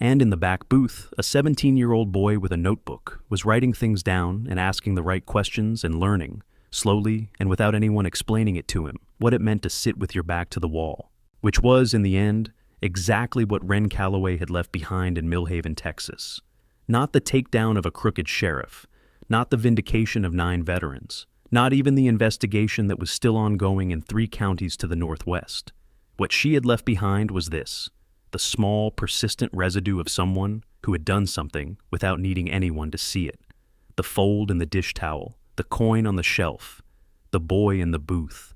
And in the back booth, a 17-year-old boy with a notebook was writing things down and asking the right questions and learning, slowly and without anyone explaining it to him, what it meant to sit with your back to the wall, which was, in the end, exactly what Ren Calloway had left behind in Millhaven, Texas. Not the takedown of a crooked sheriff, not the vindication of 9 veterans, not even the investigation that was still ongoing in 3 counties to the northwest. What she had left behind was this: the small, persistent residue of someone who had done something without needing anyone to see it. The fold in the dish towel, the coin on the shelf, the boy in the booth,